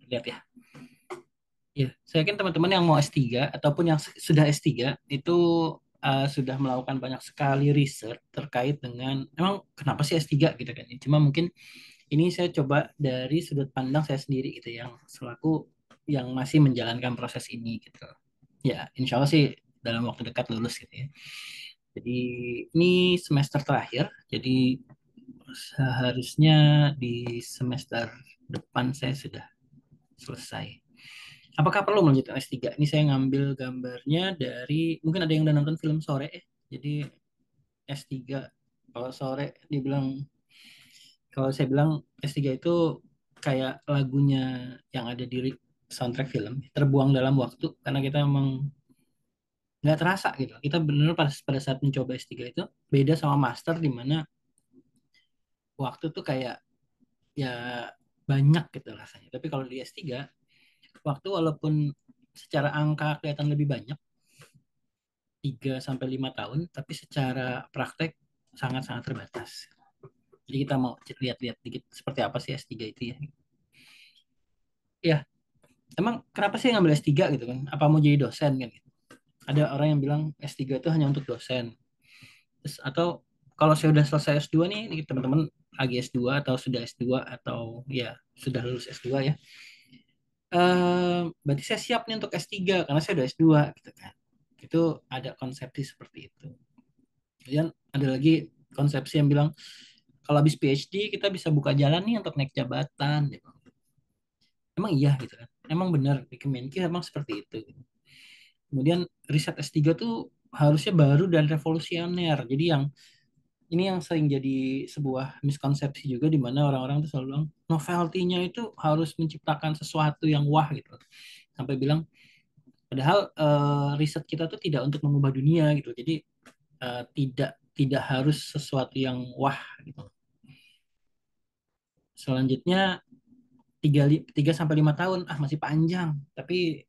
lihat ya. Ya, saya yakin teman-teman yang mau S3 ataupun yang sudah S3 itu sudah melakukan banyak sekali riset terkait dengan emang kenapa sih S3 gitu kan. Cuma mungkin ini saya coba dari sudut pandang saya sendiri gitu yang selaku yang masih menjalankan proses ini gitu. Ya, insya Allah sih dalam waktu dekat lulus gitu ya. Jadi ini semester terakhir, jadi seharusnya di semester depan saya sudah selesai. Apakah perlu melanjutkan S3? Ini saya ngambil gambarnya dari, mungkin ada yang udah nonton film Sore ya. Jadi S3, kalau Sore dibilang, kalau saya bilang S3 itu kayak lagunya yang ada di soundtrack film, terbuang dalam waktu, karena kita emang nggak terasa gitu. Kita benar pada saat mencoba S3 itu beda sama master di mana waktu tuh kayak ya banyak gitu rasanya. Tapi kalau di S3, waktu walaupun secara angka kelihatan lebih banyak, 3 sampai 5 tahun, tapi secara praktek sangat-sangat terbatas. Jadi kita mau lihat-lihat dikit seperti apa sih S3 itu ya. Ya, emang kenapa sih ngambil S3 gitu kan? Apa mau jadi dosen kan gitu. Ada orang yang bilang S3 itu hanya untuk dosen. Terus, atau kalau saya udah selesai S2 nih, teman-teman lagi S2 atau sudah S2 atau ya sudah lulus S2 ya. Berarti saya siap nih untuk S3 karena saya udah S2 gitu kan. Itu ada konsepsi seperti itu. Kemudian ada lagi konsepsi yang bilang kalau habis PhD kita bisa buka jalan nih untuk naik jabatan gitu. Emang iya gitu kan. Emang benar di Kemenkyu emang seperti itu. Kemudian riset S3 tuh harusnya baru dan revolusioner. Jadi yang ini yang sering jadi sebuah miskonsepsi juga di mana orang-orang tuh selalu bilang novelty-nya itu harus menciptakan sesuatu yang wah gitu. Sampai bilang padahal riset kita tuh tidak untuk mengubah dunia gitu. Jadi tidak tidak harus sesuatu yang wah gitu. Selanjutnya 3 sampai 5 tahun masih panjang, tapi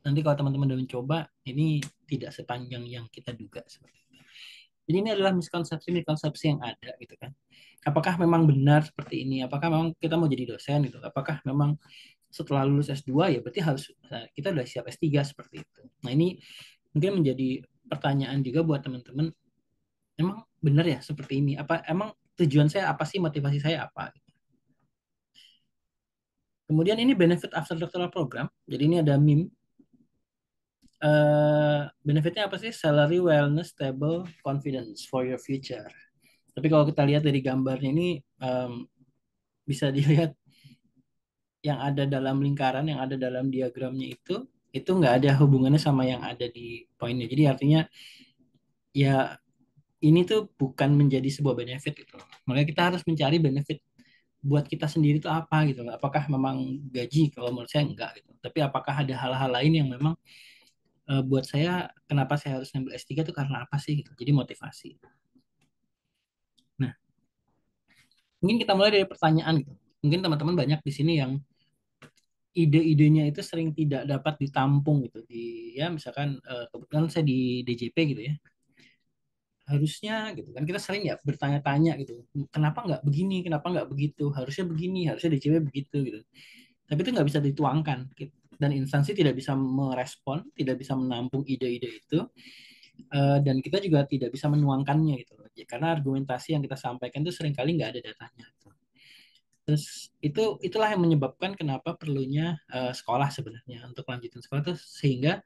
nanti kalau teman-teman udah mencoba ini tidak sepanjang yang kita duga seperti itu. Jadi ini adalah miskonsepsi yang ada gitu kan. Apakah memang benar seperti ini? Apakah memang kita mau jadi dosen gitu? Apakah memang setelah lulus S2 ya berarti harus kita udah siap S3 seperti itu. Nah, ini mungkin menjadi pertanyaan juga buat teman-teman. Emang benar ya seperti ini? Apa emang tujuan saya apa sih? Motivasi saya apa? Kemudian ini benefit after doctoral program. Jadi ini ada meme. Benefitnya apa sih? Salary, wellness, stable, confidence for your future. Tapi kalau kita lihat dari gambarnya ini bisa dilihat yang ada dalam lingkaran, yang ada dalam diagramnya itu nggak ada hubungannya sama yang ada di poinnya. Jadi artinya ya ini tuh bukan menjadi sebuah benefit gitu. Makanya kita harus mencari benefit buat kita sendiri itu apa gitu. Apakah memang gaji? Kalau menurut saya enggak gitu. Tapi apakah ada hal-hal lain yang memang buat saya kenapa saya harus ngambil S3 itu karena apa sih gitu. Jadi motivasi. Nah, mungkin kita mulai dari pertanyaan gitu. Mungkin teman-teman banyak di sini yang ide-idenya itu sering tidak dapat ditampung gitu di ya misalkan kebetulan saya di DJP gitu ya. Harusnya gitu kan kita sering ya bertanya-tanya gitu. Kenapa nggak begini? Kenapa nggak begitu? Harusnya begini, harusnya DJP begitu gitu. Tapi itu nggak bisa dituangkan gitu. Dan instansi tidak bisa merespon, tidak bisa menampung ide-ide itu dan kita juga tidak bisa menuangkannya gitu loh. Ya, karena argumentasi yang kita sampaikan itu seringkali nggak ada datanya. Gitu. Terus itulah yang menyebabkan kenapa perlunya sekolah sebenarnya untuk lanjutin sekolah itu sehingga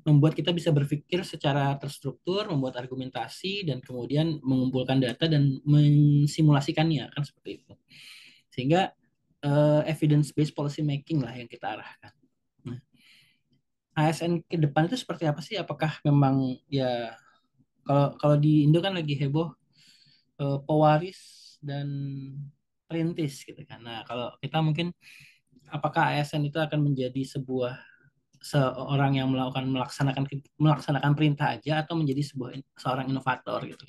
membuat kita bisa berpikir secara terstruktur, membuat argumentasi dan kemudian mengumpulkan data dan mensimulasikannya kan seperti itu. Sehingga evidence based policy making lah yang kita arahkan. Nah, ASN ke depan itu seperti apa sih? Apakah memang ya kalau kalau di Indo kan lagi heboh pewaris dan perintis gitu kan. Nah, kalau kita mungkin apakah ASN itu akan menjadi sebuah seorang yang melaksanakan perintah aja atau menjadi seorang inovator gitu.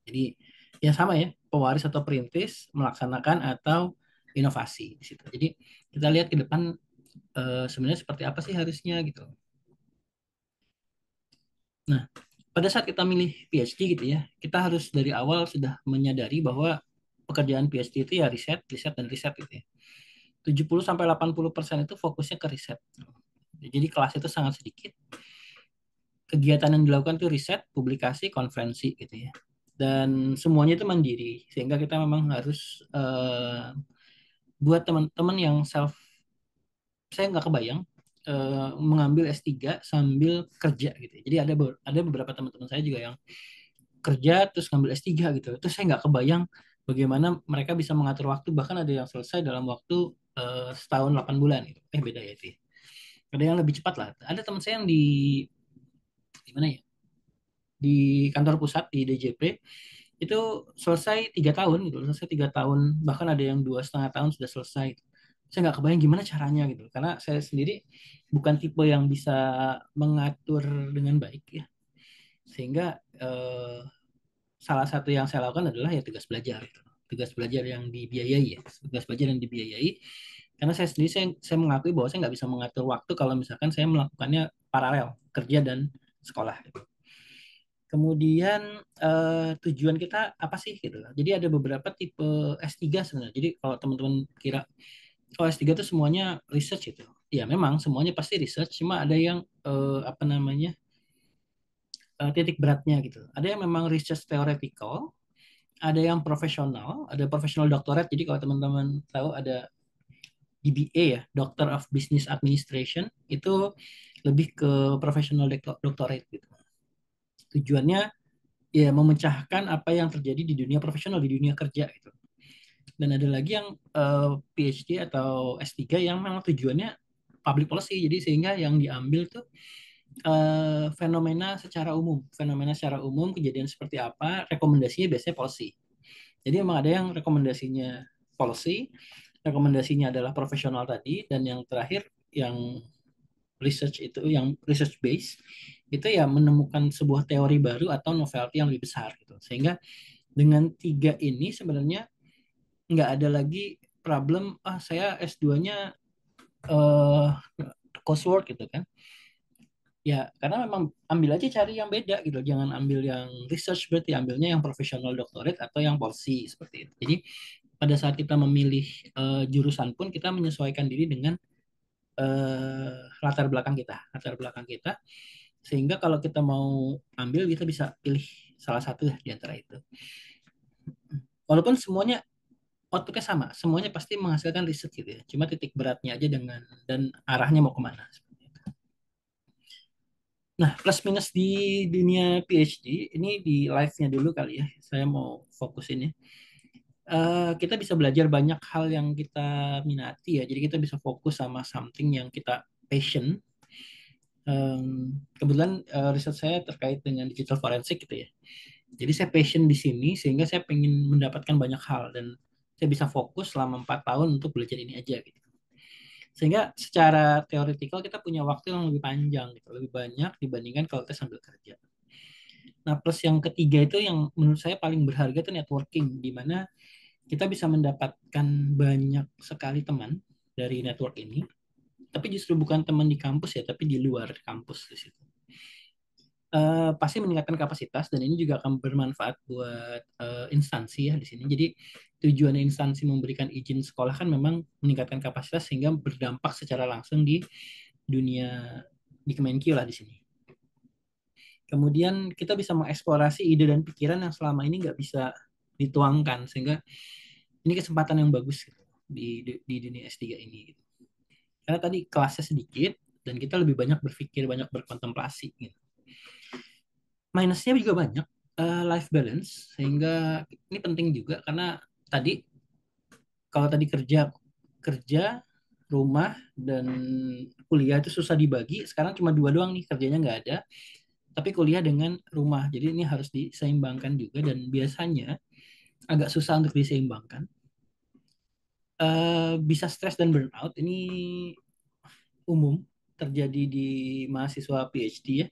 Jadi ya sama ya, pewaris atau perintis melaksanakan atau inovasi di situ. Jadi kita lihat ke depan sebenarnya seperti apa sih harusnya gitu. Nah, pada saat kita milih PhD gitu ya, kita harus dari awal sudah menyadari bahwa pekerjaan PhD itu ya riset, riset dan riset gitu ya. 70-80% itu fokusnya ke riset. Jadi kelas itu sangat sedikit. Kegiatan yang dilakukan itu riset, publikasi, konferensi gitu ya. Dan semuanya itu mandiri, sehingga kita memang harus buat teman-teman yang saya nggak kebayang mengambil S3 sambil kerja gitu. Jadi ada beberapa teman-teman saya juga yang kerja terus ngambil S3 gitu. Terus saya nggak kebayang bagaimana mereka bisa mengatur waktu, bahkan ada yang selesai dalam waktu setahun 8 bulan gitu. Beda ya itu. Ada yang lebih cepat lah. Ada teman saya yang di mana ya? Di kantor pusat di DJP itu selesai 3 tahun gitu, selesai 3 tahun, bahkan ada yang 2,5 tahun sudah selesai. Saya nggak kebayang gimana caranya gitu, karena saya sendiri bukan tipe yang bisa mengatur dengan baik ya, sehingga salah satu yang saya lakukan adalah ya tugas belajar gitu. Tugas belajar yang dibiayai ya, tugas belajar yang dibiayai. Karena saya sendiri saya mengakui bahwa saya nggak bisa mengatur waktu kalau misalkan saya melakukannya paralel kerja dan sekolah gitu. Kemudian tujuan kita apa sih gitu. Jadi ada beberapa tipe S3 sebenarnya. Jadi kalau teman-teman kira oh S3 itu semuanya research itu. Ya memang semuanya pasti research, cuma ada yang apa namanya titik beratnya gitu. Ada yang memang research theoretical, ada yang profesional, ada professional doctorate. Jadi kalau teman-teman tahu ada DBA ya, Doctor of Business Administration, itu lebih ke professional doctorate gitu. Tujuannya ya memecahkan apa yang terjadi di dunia profesional, di dunia kerja gitu. Dan ada lagi yang PhD atau S3 yang memang tujuannya public policy. Jadi sehingga yang diambil tuh fenomena secara umum, kejadian seperti apa, rekomendasinya biasanya policy. Jadi memang ada yang rekomendasinya policy, rekomendasinya adalah profesional tadi, dan yang terakhir yang research itu yang research base itu ya menemukan sebuah teori baru atau novelty yang lebih besar gitu. Sehingga dengan tiga ini sebenarnya nggak ada lagi problem saya S2-nya coursework gitu kan. Ya, karena memang ambil aja cari yang beda gitu. Jangan ambil yang research, berarti ambilnya yang professional doctorate atau yang policy seperti itu. Jadi pada saat kita memilih jurusan pun kita menyesuaikan diri dengan latar belakang kita, sehingga kalau kita mau ambil kita bisa pilih salah satu di antara itu. Walaupun semuanya outputnya sama, semuanya pasti menghasilkan riset gitu ya. Cuma titik beratnya aja dengan dan arahnya mau kemana. Nah, plus minus di dunia PhD, ini di live-nya dulu kali ya. Saya mau fokusin ya. Kita bisa belajar banyak hal yang kita minati ya. Jadi kita bisa fokus sama something yang kita passion. Kebetulan riset saya terkait dengan digital forensik gitu ya. Jadi saya passion di sini sehingga saya pengen mendapatkan banyak hal dan saya bisa fokus selama 4 tahun untuk belajar ini aja gitu. Sehingga secara teoretikal kita punya waktu yang lebih panjang gitu, lebih banyak dibandingkan kalau kita sambil kerja. Nah, plus yang ketiga itu yang menurut saya paling berharga itu networking, di mana kita bisa mendapatkan banyak sekali teman dari network ini, tapi justru bukan teman di kampus ya, tapi di luar kampus di situ. Pasti meningkatkan kapasitas dan ini juga akan bermanfaat buat instansi ya di sini. Jadi tujuan instansi memberikan izin sekolah kan memang meningkatkan kapasitas sehingga berdampak secara langsung di dunia di Kemenkyu lah di sini. Kemudian kita bisa mengeksplorasi ide dan pikiran yang selama ini nggak bisa dituangkan sehingga ini kesempatan yang bagus gitu, di dunia S3 ini gitu. Karena tadi kelasnya sedikit dan kita lebih banyak berpikir, banyak berkontemplasi gitu. Minusnya juga banyak, life balance, sehingga ini penting juga karena tadi kalau tadi kerja kerja rumah dan kuliah itu susah dibagi, sekarang cuma dua doang nih, kerjanya nggak ada tapi kuliah dengan rumah, jadi ini harus diseimbangkan juga dan biasanya agak susah untuk diseimbangkan. Bisa stres dan burnout ini umum terjadi di mahasiswa PhD ya.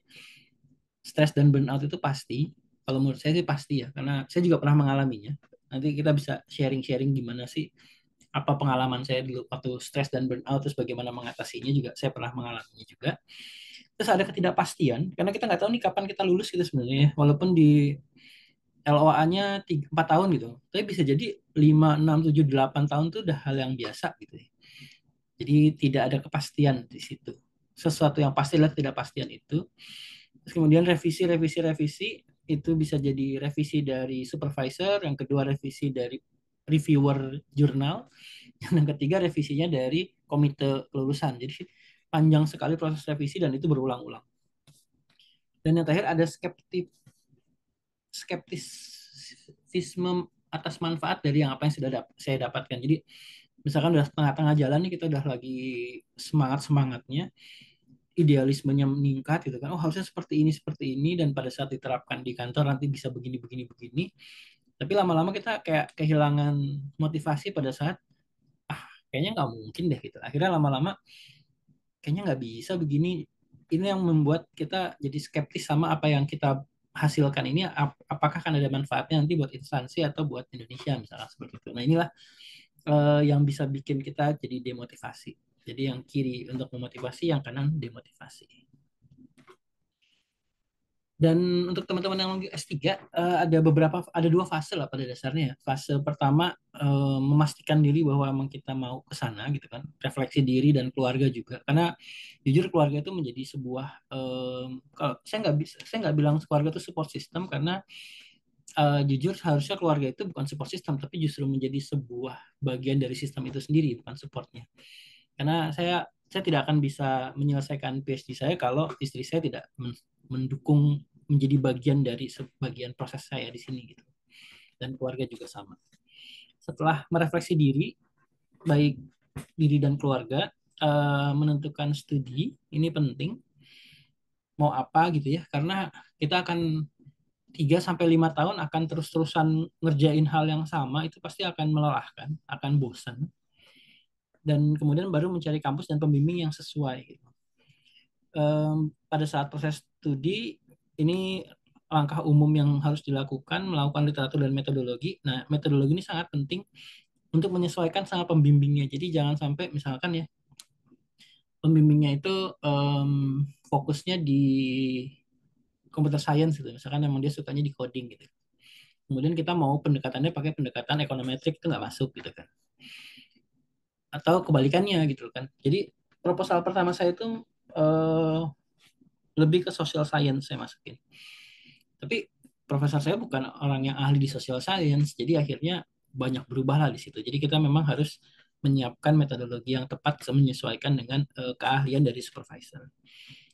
Stres dan burnout itu pasti. Kalau menurut saya sih pasti ya, karena saya juga pernah mengalaminya. Nanti kita bisa sharing-sharing gimana sih apa pengalaman saya dulu waktu stres dan burnout, terus bagaimana mengatasinya juga saya pernah mengalaminya juga. Terus ada ketidakpastian, karena kita nggak tahu nih kapan kita lulus gitu sebenarnya. Walaupun di LOA-nya 4 tahun gitu, tapi bisa jadi 5, 6, 7, 8 tahun itu udah hal yang biasa gitu ya. Jadi tidak ada kepastian di situ. Sesuatu yang pasti adalah ketidakpastian itu. Terus kemudian revisi itu bisa jadi revisi dari supervisor, yang kedua revisi dari reviewer jurnal, yang ketiga revisinya dari komite kelulusan. Jadi panjang sekali proses revisi dan itu berulang-ulang. Dan yang terakhir ada skeptisisme atas manfaat dari yang apa yang sudah saya dapatkan. Jadi misalkan udah tengah-tengah jalan nih, kita udah lagi semangat-semangatnya, idealismenya meningkat gitu kan. Oh, harusnya seperti ini dan pada saat diterapkan di kantor nanti bisa begini begini begini. Tapi lama-lama kita kayak kehilangan motivasi pada saat kayaknya nggak mungkin deh gitu. Akhirnya lama-lama kayaknya nggak bisa begini. Ini yang membuat kita jadi skeptis sama apa yang kita hasilkan ini, apakah akan ada manfaatnya nanti buat instansi atau buat Indonesia misalnya seperti itu. Nah inilah yang bisa bikin kita jadi demotivasi. Jadi yang kiri untuk memotivasi, yang kanan demotivasi. Dan untuk teman-teman yang lagi S3, ada dua fase lah pada dasarnya ya. Fase pertama memastikan diri bahwa emang kita mau ke sana gitu kan, refleksi diri dan keluarga juga. Karena jujur keluarga itu menjadi sebuah kalau saya nggak bilang keluarga itu support system karena jujur harusnya keluarga itu bukan support system tapi justru menjadi sebuah bagian dari sistem itu sendiri, bukan supportnya. Karena saya tidak akan bisa menyelesaikan PhD saya kalau istri saya tidak mendukung menjadi bagian dari sebagian proses saya di sini gitu. Dan keluarga juga sama. Setelah merefleksi diri, baik diri dan keluarga, menentukan studi ini penting, mau apa gitu ya, karena kita akan 3 sampai 5 tahun akan terus-terusan ngerjain hal yang sama, itu pasti akan melelahkan, akan bosan, dan kemudian baru mencari kampus dan pembimbing yang sesuai gitu. Pada saat proses studi ini langkah umum yang harus dilakukan, melakukan literatur dan metodologi. Nah, metodologi ini sangat penting untuk menyesuaikan sama pembimbingnya. Jadi jangan sampai misalkan ya pembimbingnya itu fokusnya di computer science gitu. Misalkan emang dia sukanya di coding gitu. Kemudian kita mau pendekatannya pakai pendekatan ekonometrik, itu nggak masuk gitu kan. Atau kebalikannya gitu kan. Jadi proposal pertama saya itu eh, lebih ke social science saya masukin. Tapi profesor saya bukan orang yang ahli di social science, jadi akhirnya banyak berubah lah di situ. Jadi kita memang harus menyiapkan metodologi yang tepat menyesuaikan dengan keahlian dari supervisor.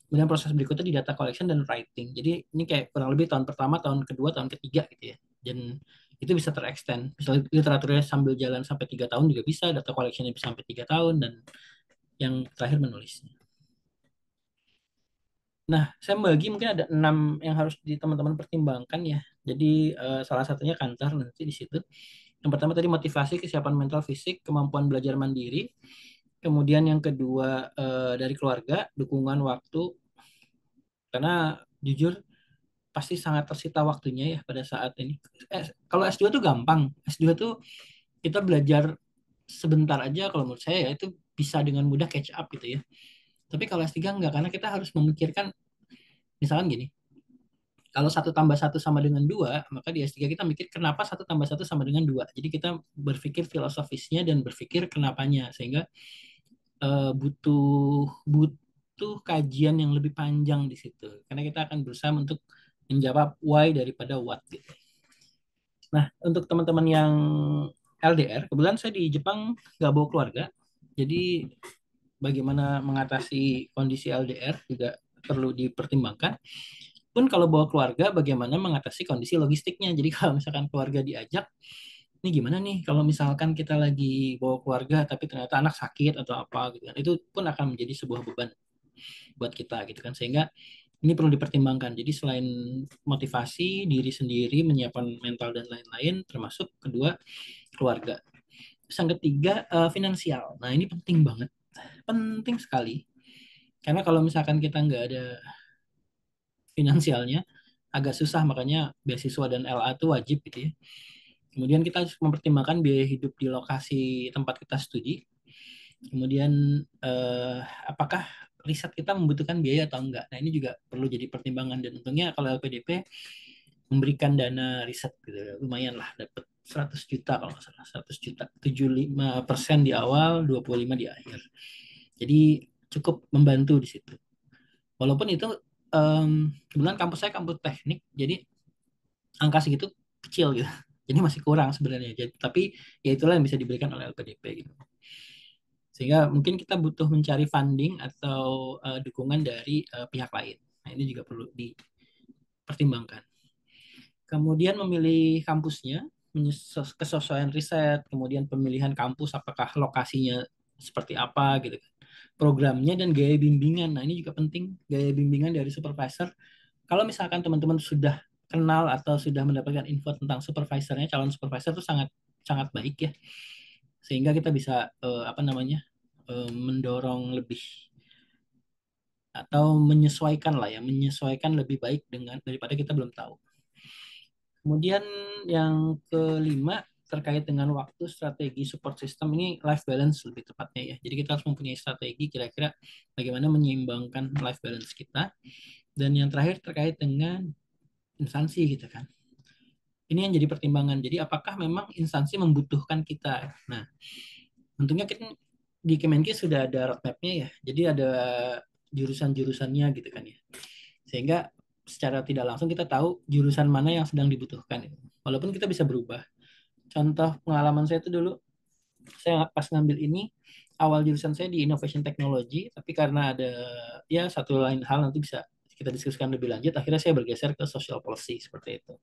Kemudian proses berikutnya di data collection dan writing. Jadi ini kayak kurang lebih tahun pertama, tahun kedua, tahun ketiga gitu ya. Dan itu bisa terextend. Misalnya literaturnya sambil jalan sampai 3 tahun juga bisa, data collectionnya bisa sampai 3 tahun, dan yang terakhir menulisnya. Nah, saya membagi mungkin ada 6 yang harus di teman-teman pertimbangkan ya. Jadi salah satunya kantor nanti di situ. Yang pertama tadi motivasi, kesiapan mental fisik, kemampuan belajar mandiri. Kemudian yang kedua dari keluarga, dukungan waktu. Karena jujur pasti sangat tersita waktunya ya pada saat ini. Kalau S2 tuh gampang. S2 tuh kita belajar sebentar aja kalau menurut saya ya itu bisa dengan mudah catch up gitu ya. Tapi kalau S3 enggak, karena kita harus memikirkan misalkan gini, kalau 1+1 sama dengan 2, maka di S3 kita mikir kenapa 1+1 sama dengan 2. Jadi kita berpikir filosofisnya dan berpikir kenapanya, sehingga butuh kajian yang lebih panjang di situ. Karena kita akan berusaha untuk menjawab why daripada what gitu. Nah, untuk teman-teman yang LDR, kebetulan saya di Jepang nggak bawa keluarga, jadi bagaimana mengatasi kondisi LDR juga perlu dipertimbangkan. Pun kalau bawa keluarga, bagaimana mengatasi kondisi logistiknya. Jadi kalau misalkan keluarga diajak, ini gimana nih kalau misalkan kita lagi bawa keluarga tapi ternyata anak sakit atau apa gitu kan. Itu pun akan menjadi sebuah beban buat kita gitu kan. Sehingga ini perlu dipertimbangkan. Jadi selain motivasi diri sendiri, menyiapkan mental dan lain-lain, termasuk kedua keluarga. Terus yang ketiga finansial. Nah ini penting banget, penting sekali. Karena kalau misalkan kita nggak ada finansialnya, agak susah, makanya beasiswa dan LA itu wajib gitu ya. Kemudian kita harus mempertimbangkan biaya hidup di lokasi tempat kita studi. Kemudian apakah riset kita membutuhkan biaya atau enggak. Nah ini juga perlu jadi pertimbangan, dan untungnya kalau LPDP memberikan dana riset gitu. Lumayan lah, dapat 100 juta kalau nggak salah, 100 juta, 75% di awal, 25 di akhir. Jadi cukup membantu di situ. Walaupun itu kebetulan kampus saya kampus teknik, jadi angka segitu kecil gitu. Jadi masih kurang sebenarnya. Jadi, tapi ya itulah yang bisa diberikan oleh LPDP gitu. Sehingga mungkin kita butuh mencari funding atau dukungan dari pihak lain. Nah, ini juga perlu dipertimbangkan. Kemudian memilih kampusnya, kesesuaian riset, kemudian pemilihan kampus, apakah lokasinya seperti apa gitu kan. Programnya dan gaya bimbingan. Nah, ini juga penting, gaya bimbingan dari supervisor. Kalau misalkan teman-teman sudah kenal atau sudah mendapatkan info tentang supervisornya, calon supervisor itu sangat sangat baik ya. Sehingga kita bisa apa namanya? Mendorong lebih atau menyesuaikan lah ya, menyesuaikan lebih baik dengan daripada kita belum tahu. Kemudian yang kelima terkait dengan waktu, strategi, support system, ini life balance lebih tepatnya ya. Jadi kita harus mempunyai strategi kira-kira bagaimana menyeimbangkan life balance kita. Dan yang terakhir terkait dengan instansi gitu kan. Ini yang jadi pertimbangan. Jadi apakah memang instansi membutuhkan kita? Nah, tentunya kita di Kemenkes sudah ada roadmap-nya ya. Jadi ada jurusan-jurusannya gitu kan ya. Sehingga secara tidak langsung kita tahu jurusan mana yang sedang dibutuhkan. Walaupun kita bisa berubah. Contoh pengalaman saya itu dulu, saya pas ngambil ini, awal jurusan saya di Innovation Technology, tapi karena ada ya satu lain hal nanti bisa kita diskusikan lebih lanjut, akhirnya saya bergeser ke Social Policy seperti itu.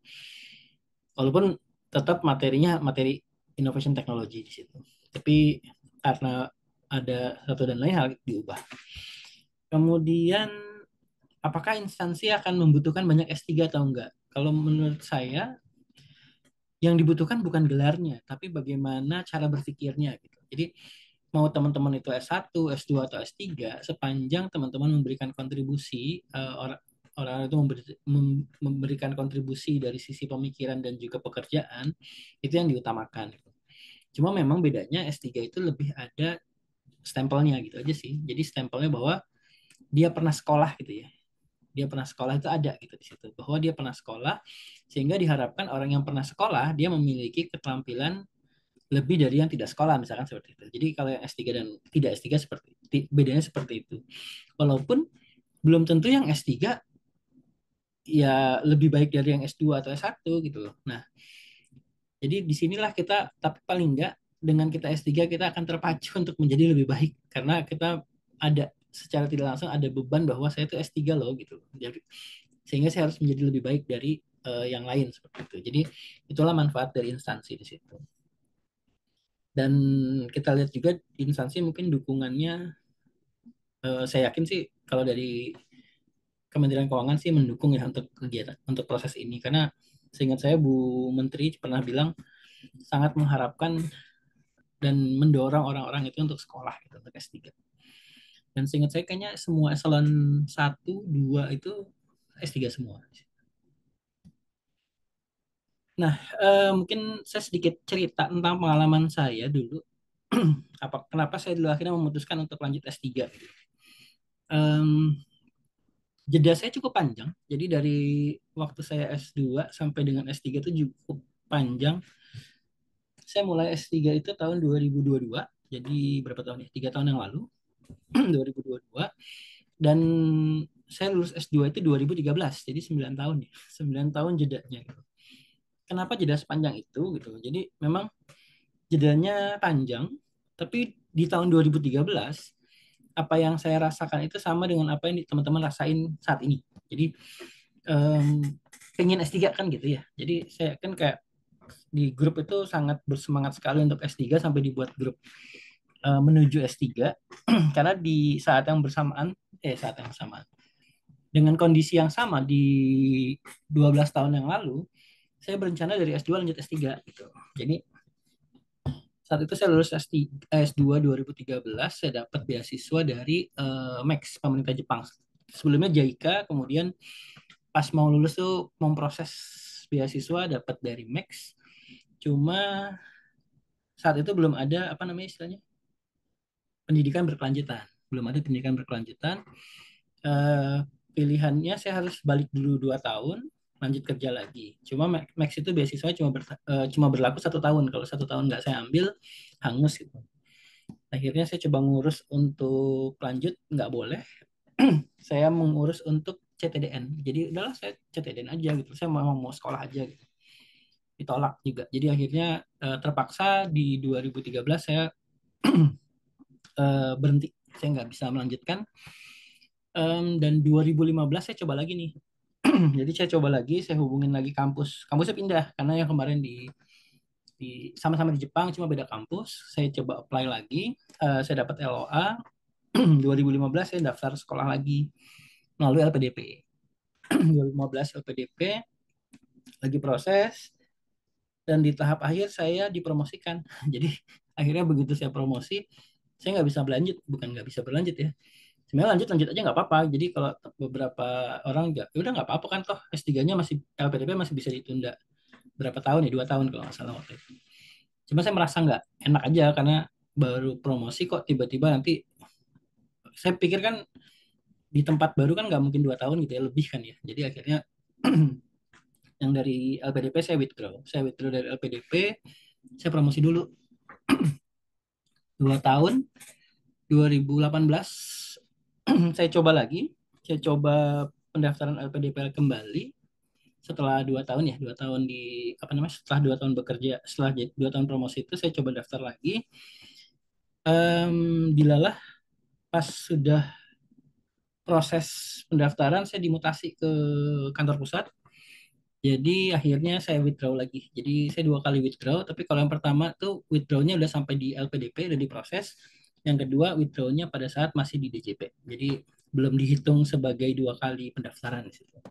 Walaupun tetap materinya materi Innovation Technology di situ. Tapi karena ada satu dan lain hal diubah. Kemudian apakah instansi akan membutuhkan banyak S3 atau enggak? Kalau menurut saya yang dibutuhkan bukan gelarnya, tapi bagaimana cara berpikirnya gitu. Jadi mau teman-teman itu S1, S2 atau S3, sepanjang teman-teman memberikan kontribusi, orang itu memberikan kontribusi dari sisi pemikiran dan juga pekerjaan, itu yang diutamakan. Cuma memang bedanya S3 itu lebih ada stempelnya gitu aja sih. Jadi stempelnya bahwa dia pernah sekolah gitu ya. Dia pernah sekolah itu ada gitu di situ. Bahwa dia pernah sekolah, sehingga diharapkan orang yang pernah sekolah, dia memiliki keterampilan lebih dari yang tidak sekolah, misalkan seperti itu. Jadi kalau yang S3 dan tidak S3 seperti bedanya seperti itu. Walaupun belum tentu yang S3 ya lebih baik dari yang S2 atau S1 gitu loh. Nah, jadi disinilah kita, tapi paling enggak dengan kita S3 kita akan terpacu untuk menjadi lebih baik karena kita ada secara tidak langsung ada beban bahwa saya itu S3 loh gitu. Jadi sehingga saya harus menjadi lebih baik dari yang lain seperti itu. Jadi itulah manfaat dari instansi di situ. Dan kita lihat juga instansi mungkin dukungannya, saya yakin sih kalau dari Kementerian Keuangan sih mendukung ya untuk kegiatan untuk proses ini karena seingat saya Bu Menteri pernah bilang sangat mengharapkan dan mendorong orang-orang itu untuk sekolah gitu untuk S3. Dan seingat saya kayaknya semua eselon 1, 2 itu S3 semua. Nah, mungkin saya sedikit cerita tentang pengalaman saya dulu. Kenapa saya dulu akhirnya memutuskan untuk lanjut S3 gitu. Em, Jeda saya cukup panjang. Jadi dari waktu saya S2 sampai dengan S3 itu cukup panjang. Saya mulai S3 itu tahun 2022. Jadi berapa tahun ya? 3 tahun yang lalu, 2022. Dan saya lulus S2 itu 2013. Jadi 9 tahun ya. 9 tahun jedanya gitu. Kenapa jeda sepanjang itu gitu. Jadi memang jedanya panjang, tapi di tahun 2013 apa yang saya rasakan itu sama dengan apa yang teman-teman rasain saat ini. Jadi um, pengen S3 kan gitu ya. Jadi saya kan kayak di grup itu sangat bersemangat sekali untuk S3 sampai dibuat grup menuju S3 karena di saat yang bersamaan dengan kondisi yang sama di 12 tahun yang lalu saya berencana dari S2 lanjut S3 gitu. Jadi saat itu saya lulus S2 2013, saya dapat beasiswa dari Max, pemerintah Jepang. Sebelumnya JICA, kemudian pas mau lulus tuh memproses beasiswa dapat dari Max. Cuma saat itu belum ada apa namanya istilahnya pendidikan berkelanjutan, belum ada pendidikan berkelanjutan. Eh, Pilihannya saya harus balik dulu 2 tahun, lanjut kerja lagi. Cuma Max itu beasiswa cuma berlaku 1 tahun. Kalau 1 tahun nggak saya ambil, hangus gitu. Akhirnya saya coba ngurus untuk lanjut, nggak boleh. Saya mengurus untuk CTDN. Jadi udahlah saya CTDN aja gitu. Saya mau sekolah aja gitu. Ditolak juga. Jadi akhirnya terpaksa di 2013 saya berhenti. Saya nggak bisa melanjutkan. Dan 2015 saya coba lagi nih. Jadi saya coba lagi, saya hubungin lagi kampus. Kampusnya pindah karena yang kemarin di sama-sama di Jepang, cuma beda kampus. Saya coba apply lagi. Saya dapat LOA. 2015 saya daftar sekolah lagi melalui LPDP. 2015 LPDP lagi proses, dan di tahap akhir saya dipromosikan. Jadi akhirnya begitu saya promosi, saya nggak bisa berlanjut, bukan nggak bisa berlanjut ya. Sebenarnya lanjut lanjut aja nggak apa-apa. Jadi kalau beberapa orang nggak, ya udah nggak apa-apa kan, toh S3-nya masih, LPDP masih bisa ditunda berapa tahun ya, 2 tahun kalau nggak salah waktu itu. Cuma saya merasa nggak enak aja karena baru promosi kok tiba-tiba nanti, saya pikir kan di tempat baru kan nggak mungkin 2 tahun gitu ya, lebih kan ya. Jadi akhirnya yang dari LPDP saya withdraw dari LPDP, saya promosi dulu 2 tahun. 2018 saya coba lagi, saya coba pendaftaran LPDP kembali setelah 2 tahun ya, 2 tahun di apa namanya, setelah 2 tahun bekerja, setelah 2 tahun promosi itu saya coba daftar lagi. Dilalah pas sudah proses pendaftaran saya dimutasi ke kantor pusat. Jadi akhirnya saya withdraw lagi. Jadi saya 2 kali withdraw, tapi kalau yang pertama tuh withdrawnya udah sampai di LPDP, udah diproses. Yang kedua withdrawnya pada saat masih di DJP. Jadi belum dihitung sebagai 2 kali pendaftaran di situ.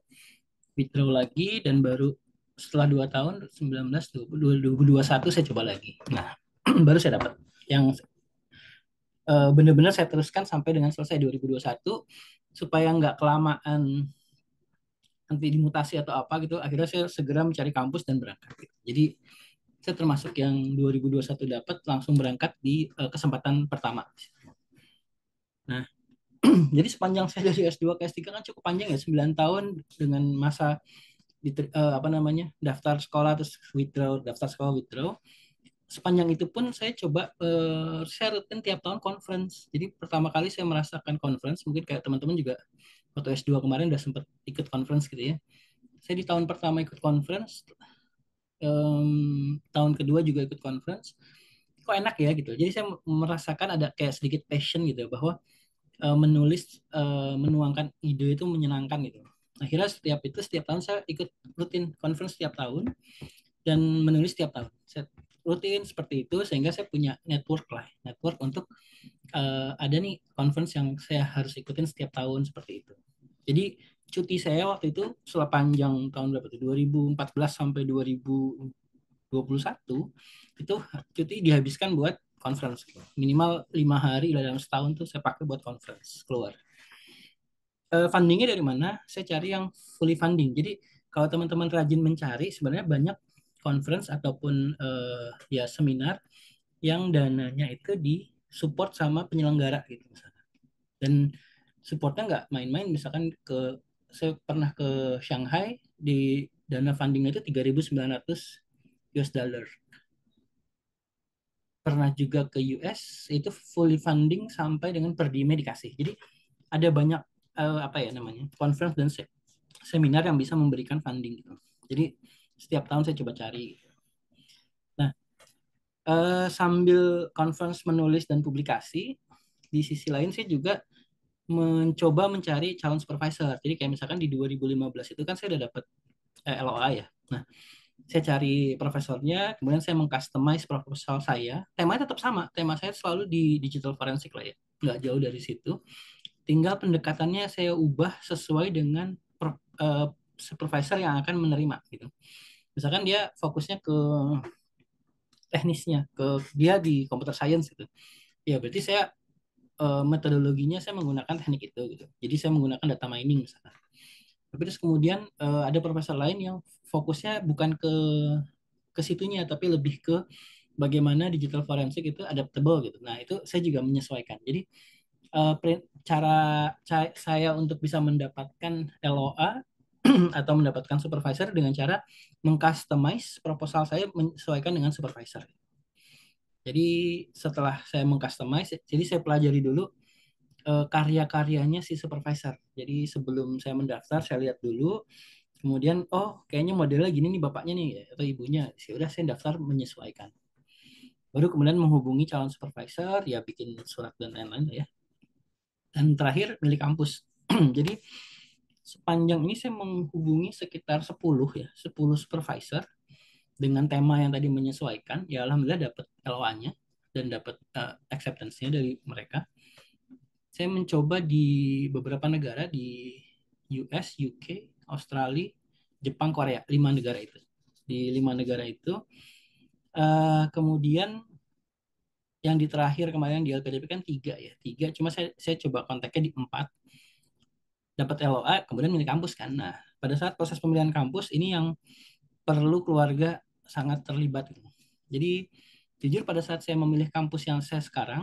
Withdraw lagi dan baru setelah 2 tahun, 19, 20, 2021 saya coba lagi. Nah, baru saya dapat yang benar-benar saya teruskan sampai dengan selesai 2021, supaya nggak kelamaan nanti dimutasi atau apa gitu. Akhirnya saya segera mencari kampus dan berangkat gitu. Jadi saya termasuk yang 2021 dapat langsung berangkat di kesempatan pertama. Nah, jadi sepanjang saya dari S2 ke S3 kan cukup panjang ya, 9 tahun dengan masa apa namanya, daftar sekolah terus withdraw, daftar sekolah withdraw. Sepanjang itu pun saya coba saya rutin tiap tahun conference. Jadi pertama kali saya merasakan conference, mungkin kayak teman-teman juga waktu S2 kemarin udah sempat ikut conference gitu ya. Saya di tahun pertama ikut conference, tahun kedua juga ikut conference, kok enak ya gitu. Jadi saya merasakan ada kayak sedikit passion gitu, bahwa menulis, menuangkan ide itu menyenangkan gitu. Akhirnya setiap tahun saya ikut rutin conference setiap tahun dan menulis setiap tahun. Saya rutin seperti itu sehingga saya punya network untuk ada nih conference yang saya harus ikutin setiap tahun seperti itu. Jadi cuti saya waktu itu sepanjang tahun berapa tuh, 2014 sampai 2021 itu cuti dihabiskan buat conference. Minimal 5 hari dalam setahun tuh saya pakai buat conference keluar. Fundingnya dari mana? Saya cari yang fully funding. Jadi kalau teman-teman rajin mencari, sebenarnya banyak conference ataupun ya seminar yang dananya itu disupport sama penyelenggara gitu misalnya. Dan supportnya nggak main-main. Misalkan saya pernah ke Shanghai, di dana fundingnya itu 3.900 US dollar. Pernah juga ke US, itu fully funding sampai dengan per diem dikasih. Jadi ada banyak apa ya namanya, conference dan seminar yang bisa memberikan funding gitu. Jadi setiap tahun saya coba cari. Nah, sambil conference, menulis dan publikasi, di sisi lain saya juga mencoba mencari calon supervisor. Jadi kayak misalkan di 2015 itu kan saya udah dapat LOA ya. Nah, saya cari profesornya, kemudian saya mengcustomize proposal saya. Temanya tetap sama, tema saya selalu di digital forensik lah ya, nggak jauh dari situ. Tinggal pendekatannya saya ubah sesuai dengan supervisor yang akan menerima gitu. Misalkan dia fokusnya ke teknisnya, dia di computer science gitu. Ya berarti saya metodologinya saya menggunakan teknik itu gitu. Jadi saya menggunakan data mining misalkan. Tapi terus kemudian ada profesor lain yang fokusnya bukan ke situnya, tapi lebih ke bagaimana digital forensik itu adaptable gitu. Nah itu saya juga menyesuaikan. Jadi cara saya untuk bisa mendapatkan LOA atau mendapatkan supervisor dengan cara mengcustomize proposal saya menyesuaikan dengan supervisor. Jadi setelah saya mengcustomize, jadi saya pelajari dulu karya-karyanya si supervisor. Jadi sebelum saya mendaftar, saya lihat dulu. Kemudian, oh kayaknya modelnya gini nih bapaknya nih atau ibunya. Sudah saya daftar menyesuaikan. Baru kemudian menghubungi calon supervisor, ya bikin surat dan lain-lain ya. Dan terakhir milik kampus. Jadi sepanjang ini saya menghubungi sekitar 10 ya, 10 supervisor dengan tema yang tadi menyesuaikan. Ya alhamdulillah dapat LOA-nya dan dapat acceptance-nya dari mereka. Saya mencoba di beberapa negara di US, UK, Australia, Jepang, Korea, 5 negara itu. Di 5 negara itu, kemudian yang di terakhir kemarin di LPDP kan 3 ya, 3. Cuma saya coba kontaknya di 4, dapat LOA, kemudian milih kampus kan. Nah, pada saat proses pemilihan kampus ini yang perlu keluarga sangat terlibat. Jadi jujur pada saat saya memilih kampus yang saya sekarang,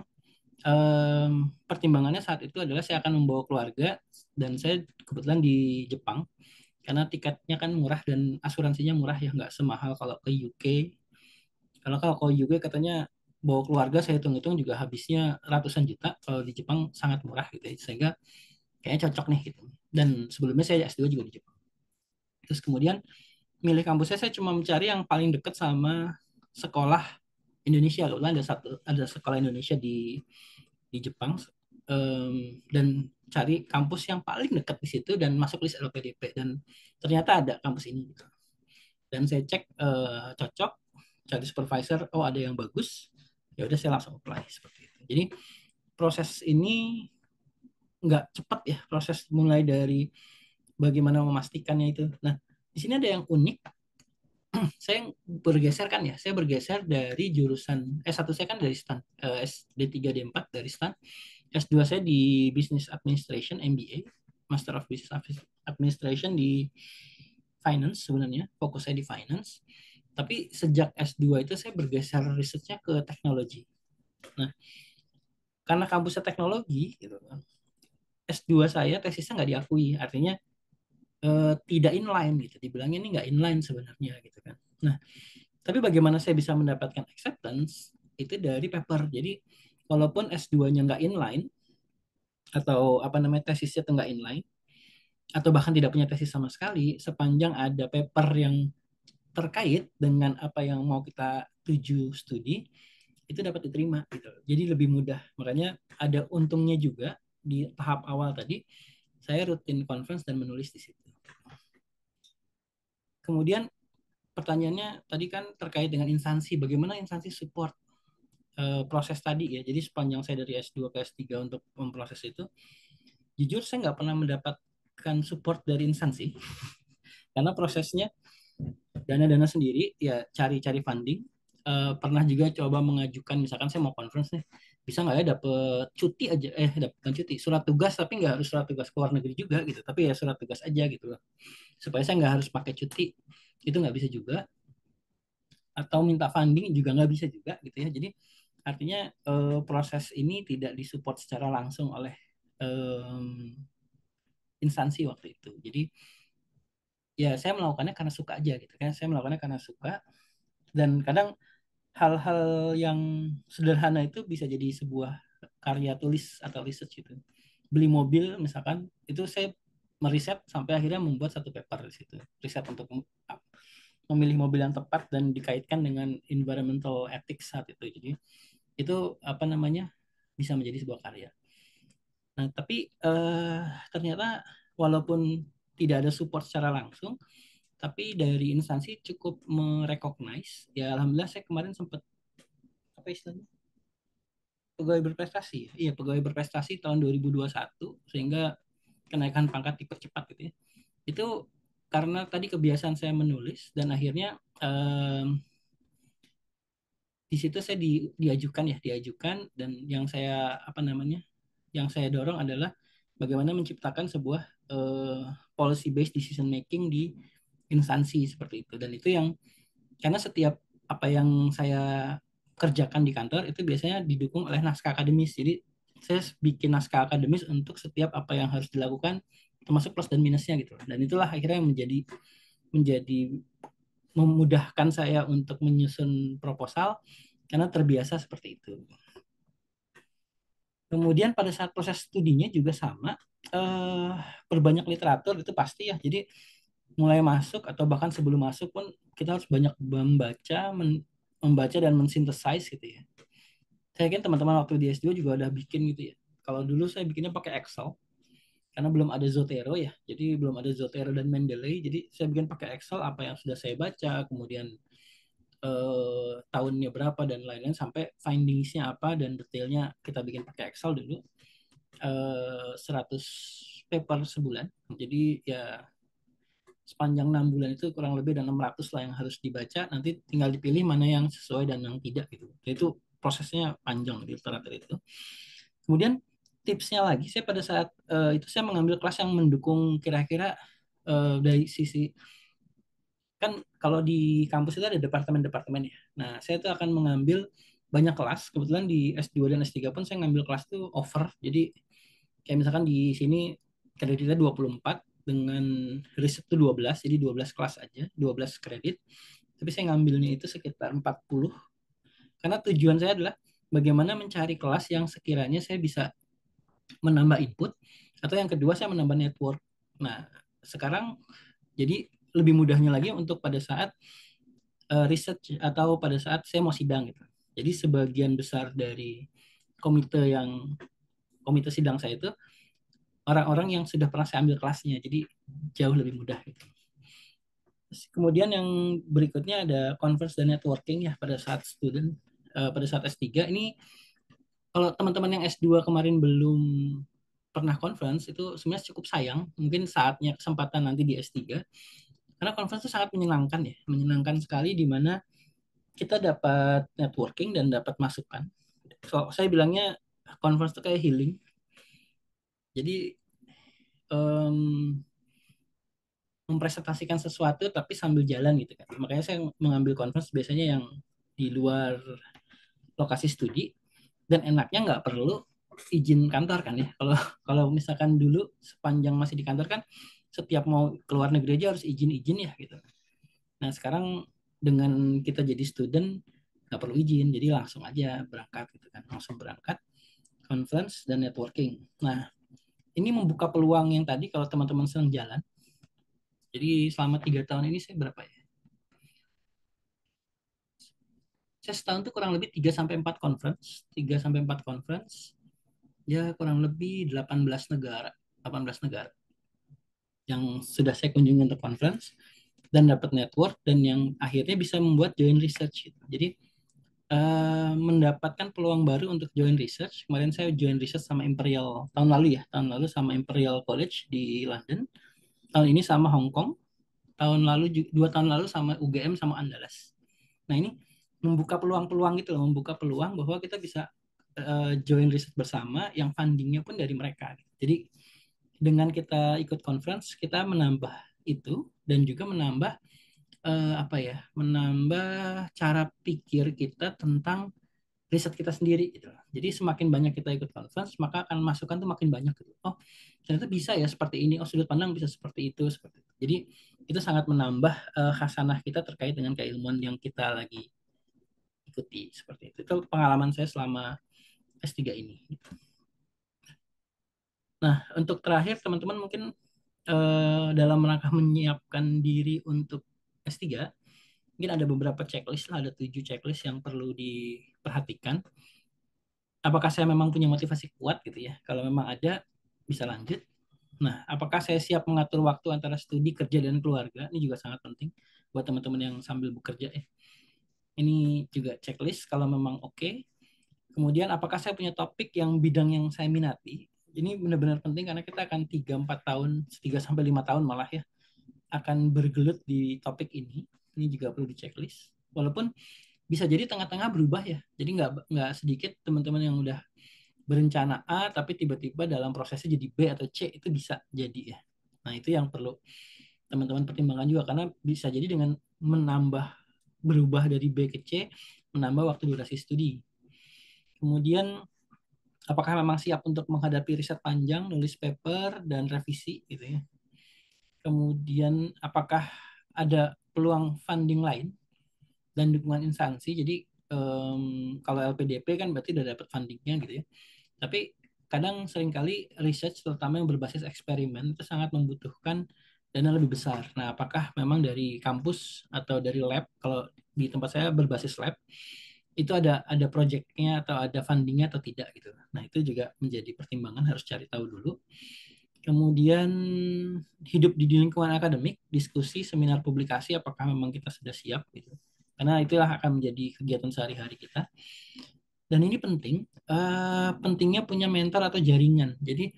pertimbangannya saat itu adalah saya akan membawa keluarga dan saya kebetulan di Jepang karena tiketnya kan murah dan asuransinya murah ya nggak semahal kalau ke UK. Kalau kalau ke UK katanya bawa keluarga saya hitung-hitung juga habisnya ratusan juta. Kalau di Jepang sangat murah gitu ya. Sehingga kayaknya cocok nih gitu. Dan sebelumnya saya S2 juga di Jepang. Terus kemudian milih kampusnya saya cuma mencari yang paling dekat sama sekolah Indonesia. Kebetulan ada sekolah Indonesia di Jepang, dan cari kampus yang paling dekat di situ dan masuk list LPDP dan ternyata ada kampus ini gitu. Dan saya cek cocok, cari supervisor, oh ada yang bagus, ya udah saya langsung apply seperti itu. Jadi proses ini nggak cepat ya, proses mulai dari bagaimana memastikannya itu. Nah, di sini ada yang unik. Saya bergeser kan ya, saya bergeser dari jurusan S1 saya kan dari STAN, SD3 D4 dari STAN, S2 saya di Business Administration MBA, Master of Business Administration di Finance sebenarnya, fokus saya di Finance. Tapi sejak S2 itu saya bergeser risetnya ke teknologi. Nah, karena kampusnya teknologi gitu kan, S2 saya tesisnya nggak diakui, artinya tidak inline gitu, dibilangnya ini nggak inline sebenarnya gitu kan. Nah, tapi bagaimana saya bisa mendapatkan acceptance itu dari paper. Jadi walaupun S2-nya nggak inline atau apa namanya tesisnya itu nggak inline atau bahkan tidak punya tesis sama sekali, sepanjang ada paper yang terkait dengan apa yang mau kita tuju studi itu dapat diterima gitu. Jadi lebih mudah. Makanya ada untungnya juga di tahap awal tadi saya rutin conference dan menulis di situ. Kemudian pertanyaannya tadi kan terkait dengan instansi, bagaimana instansi support proses tadi ya. Jadi sepanjang saya dari S2 ke S3 untuk memproses itu, jujur saya nggak pernah mendapatkan support dari instansi karena prosesnya dana-dana sendiri ya, cari-cari funding. Pernah juga coba mengajukan misalkan saya mau conference nih, bisa nggak ya dapet cuti aja, bukan cuti, surat tugas, tapi nggak harus surat tugas ke luar negeri juga gitu, tapi ya surat tugas aja gitu loh, supaya saya nggak harus pakai cuti, itu nggak bisa juga. Atau minta funding juga nggak bisa juga gitu ya. Jadi artinya proses ini tidak disupport secara langsung oleh um, instansi waktu itu. Jadi ya saya melakukannya karena suka aja gitu kan. Saya melakukannya karena suka, dan kadang hal-hal yang sederhana itu bisa jadi sebuah karya tulis atau research gitu. Beli mobil misalkan, itu saya meriset sampai akhirnya membuat satu paper di situ. Riset untuk memilih mobil yang tepat dan dikaitkan dengan environmental ethics saat itu. Jadi itu apa namanya bisa menjadi sebuah karya. Nah, tapi ternyata walaupun tidak ada support secara langsung, tapi dari instansi cukup merecognize. Ya alhamdulillah saya kemarin sempat apa istilahnya? Pegawai berprestasi. Iya, pegawai berprestasi tahun 2021 sehingga kenaikan pangkat dipercepat gitu ya. Itu karena tadi kebiasaan saya menulis dan akhirnya di situ saya diajukan ya, diajukan, dan yang saya apa namanya? Yang saya dorong adalah bagaimana menciptakan sebuah policy based decision making di instansi seperti itu. Dan itu yang karena setiap apa yang saya kerjakan di kantor itu biasanya didukung oleh naskah akademis. Jadi saya bikin naskah akademis untuk setiap apa yang harus dilakukan termasuk plus dan minusnya gitu. Dan itulah akhirnya yang menjadi memudahkan saya untuk menyusun proposal karena terbiasa seperti itu. Kemudian pada saat proses studinya juga sama, eh, perbanyak literatur itu pasti ya. Jadi mulai masuk atau bahkan sebelum masuk pun kita harus banyak membaca dan mensintesize gitu ya. Saya yakin teman-teman waktu di S2 juga udah bikin gitu ya. Kalau dulu saya bikinnya pakai Excel karena belum ada Zotero ya. Jadi belum ada Zotero dan Mendeley. Jadi saya bikin pakai Excel apa yang sudah saya baca, kemudian tahunnya berapa dan lain-lain sampai findingsnya apa dan detailnya kita bikin pakai Excel dulu. 100 paper sebulan. Jadi ya sepanjang 6 bulan itu kurang lebih ada 600 lah yang harus dibaca. Nanti tinggal dipilih mana yang sesuai dan yang tidak gitu. Itu prosesnya panjang di literatur itu. Kemudian tipsnya lagi, saya pada saat itu saya mengambil kelas yang mendukung kira-kira dari sisi kan kalau di kampus itu ada departemen-departemen ya. Nah, saya tuh akan mengambil banyak kelas. Kebetulan di S2 dan S3 pun saya ngambil kelas tuh over. Jadi kayak misalkan di sini kreditnya 24 dengan riset itu 12, jadi 12 kelas aja, 12 kredit. Tapi saya ngambilnya itu sekitar 40 karena tujuan saya adalah bagaimana mencari kelas yang sekiranya saya bisa menambah input atau yang kedua saya menambah network. Nah, sekarang jadi lebih mudahnya lagi untuk pada saat research atau pada saat saya mau sidang gitu. Jadi sebagian besar dari komite yang komite sidang saya itu orang-orang yang sudah pernah saya ambil kelasnya. Jadi jauh lebih mudah gitu. Kemudian yang berikutnya ada conference dan networking ya pada saat pada saat S3 ini kalau teman-teman yang S2 kemarin belum pernah conference itu sebenarnya cukup sayang. Mungkin saatnya kesempatan nanti di S3 karena conference itu sangat menyenangkan ya, menyenangkan sekali di mana kita dapat networking dan dapat masukan. So, saya bilangnya conference itu kayak healing. Jadi um, mempresentasikan sesuatu tapi sambil jalan gitu kan. Makanya saya mengambil conference biasanya yang di luar lokasi studi dan enaknya nggak perlu izin kantor kan ya. Kalau kalau misalkan dulu sepanjang masih di kantor kan setiap mau keluar negeri aja harus izin-izin ya gitu. Nah sekarang dengan kita jadi student nggak perlu izin, jadi langsung aja berangkat gitu kan, langsung berangkat conference dan networking. Nah ini membuka peluang yang tadi kalau teman-teman sedang jalan. Jadi selama 3 tahun ini saya berapa ya? Saya setahun tuh kurang lebih 3 sampai 4 conference, 3 sampai 4 conference. Ya kurang lebih 18 negara, 18 negara yang sudah saya kunjungi untuk conference dan dapat network dan yang akhirnya bisa membuat join research gitu. Jadi mendapatkan peluang baru untuk join research. Kemarin saya join research sama Imperial tahun lalu ya, tahun lalu sama Imperial College di London. Tahun ini sama Hong Kong. Tahun lalu 2 tahun lalu sama UGM sama Andalas. Nah ini membuka peluang-peluang gitu loh, membuka peluang bahwa kita bisa join riset bersama yang fundingnya pun dari mereka. Jadi dengan kita ikut conference kita menambah itu dan juga menambah apa ya, menambah cara pikir kita tentang riset kita sendiri gitu. Jadi semakin banyak kita ikut conference maka akan masukan tuh makin banyak gitu. Oh ternyata bisa ya seperti ini. Oh sudut pandang bisa seperti itu seperti itu. Jadi itu sangat menambah khasanah kita terkait dengan keilmuan yang kita lagi ikuti seperti itu. Itu pengalaman saya selama S3 ini. Nah, untuk terakhir teman-teman mungkin dalam rangka menyiapkan diri untuk S3, mungkin ada beberapa checklist lah, ada 7 checklist yang perlu diperhatikan. Apakah saya memang punya motivasi kuat gitu ya? Kalau memang ada, bisa lanjut. Nah, apakah saya siap mengatur waktu antara studi, kerja, dan keluarga? Ini juga sangat penting buat teman-teman yang sambil bekerja ya. Ini juga checklist kalau memang oke. Kemudian apakah saya punya topik yang bidang yang saya minati? Ini benar-benar penting karena kita akan 3-4 tahun, 3 sampai 5 tahun malah ya akan bergelut di topik ini. Ini juga perlu di checklist. Walaupun bisa jadi tengah-tengah berubah ya. Jadi nggak sedikit teman-teman yang udah berencana A tapi tiba-tiba dalam prosesnya jadi B atau C itu bisa jadi ya. Nah, itu yang perlu teman-teman pertimbangkan juga karena bisa jadi dengan menambah berubah dari B ke C menambah waktu durasi studi. Kemudian apakah memang siap untuk menghadapi riset panjang, nulis paper dan revisi gitu ya. Kemudian apakah ada peluang funding lain dan dukungan instansi. Jadi kalau LPDP kan berarti udah dapat fundingnya gitu ya. Tapi kadang seringkali research terutama yang berbasis eksperimen itu sangat membutuhkan dana lebih besar. Nah, apakah memang dari kampus atau dari lab, kalau di tempat saya berbasis lab, itu ada projectnya atau ada fundingnya atau tidak gitu. Nah, itu juga menjadi pertimbangan, harus cari tahu dulu. Kemudian hidup di lingkungan akademik, diskusi, seminar, publikasi, apakah memang kita sudah siap gitu. Karena itulah akan menjadi kegiatan sehari-hari kita. Dan ini penting, pentingnya punya mentor atau jaringan. Jadi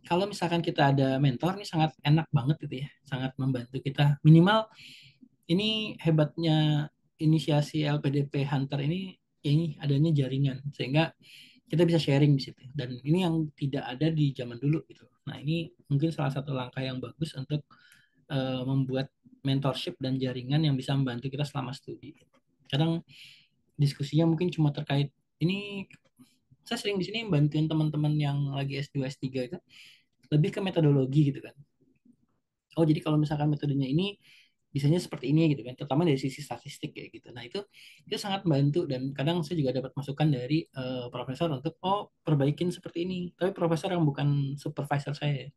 kalau misalkan kita ada mentor, ini sangat enak banget gitu ya, sangat membantu kita. Minimal ini hebatnya inisiasi LPDP Hunter ini, ya ini adanya jaringan, sehingga kita bisa sharing di situ. Dan ini yang tidak ada di zaman dulu gitu. Nah ini mungkin salah satu langkah yang bagus untuk membuat mentorship dan jaringan yang bisa membantu kita selama studi. Kadang diskusinya mungkin cuma terkait ini, saya sering di sini bantuin teman-teman yang lagi S2 S3 itu lebih ke metodologi gitu kan. Oh, jadi kalau misalkan metodenya ini bisanya seperti ini gitu kan, terutama dari sisi statistik kayak gitu. Nah, itu sangat membantu, dan kadang saya juga dapat masukan dari profesor untuk perbaikin seperti ini. Tapi profesor yang bukan supervisor saya,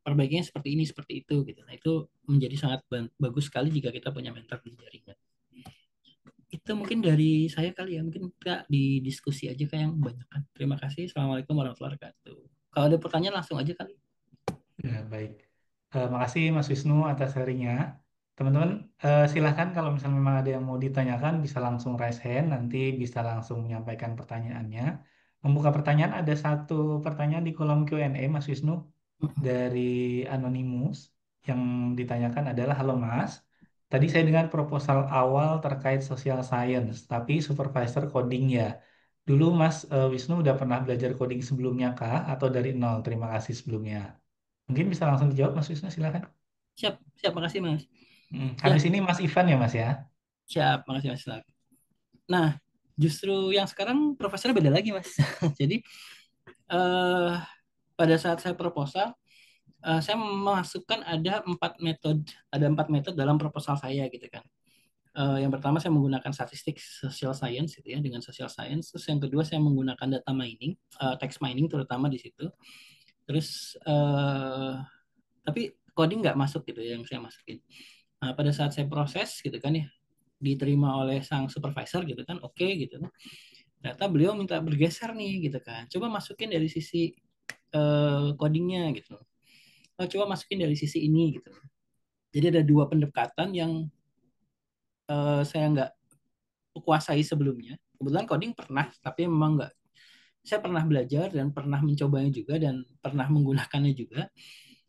perbaikinya seperti ini, seperti itu gitu. Nah, itu menjadi sangat bagus sekali jika kita punya mentor dan jaringan. Itu mungkin dari saya kali ya, mungkin kita di diskusi aja kayak yang banyak kan. Terima kasih. Assalamualaikum warahmatullahi wabarakatuh. Kalau ada pertanyaan langsung aja kali. Ya, baik. Makasih Mas Wisnu atas sharingnya. Teman-teman, silahkan kalau misalnya memang ada yang mau ditanyakan, bisa langsung raise hand, nanti bisa langsung menyampaikan pertanyaannya. Membuka pertanyaan, ada satu pertanyaan di kolom Q&A, Mas Wisnu, dari Anonymous. Yang ditanyakan adalah, halo Mas, tadi saya dengar proposal awal terkait social science, tapi supervisor coding ya. Dulu Mas Wisnu udah pernah belajar coding sebelumnya kah? Atau dari nol? Terima kasih sebelumnya. Mungkin bisa langsung dijawab Mas Wisnu, silakan. Siap, siap, makasih Mas. Ya, Habis ini Mas Ivan ya Mas ya. siap, makasih Mas. Nah, justru yang sekarang profesornya beda lagi Mas. Jadi eh, pada saat saya proposal, saya memasukkan ada empat metode dalam proposal saya gitu kan. Yang pertama saya menggunakan statistik social science gitu ya, dengan social science. Terus yang kedua saya menggunakan data mining, text mining terutama di situ. Terus tapi coding nggak masuk gitu ya, yang saya masukin. Nah, pada saat saya proses gitu kan ya, diterima oleh sang supervisor gitu kan, oke gitu kan. Ternyata beliau minta bergeser nih gitu kan. Coba masukin dari sisi codingnya gitu. Coba masukin dari sisi ini gitu. Jadi ada dua pendekatan yang saya nggak kuasai sebelumnya. Kebetulan coding pernah, tapi memang nggak. Saya pernah belajar dan pernah mencobanya juga dan pernah menggunakannya juga.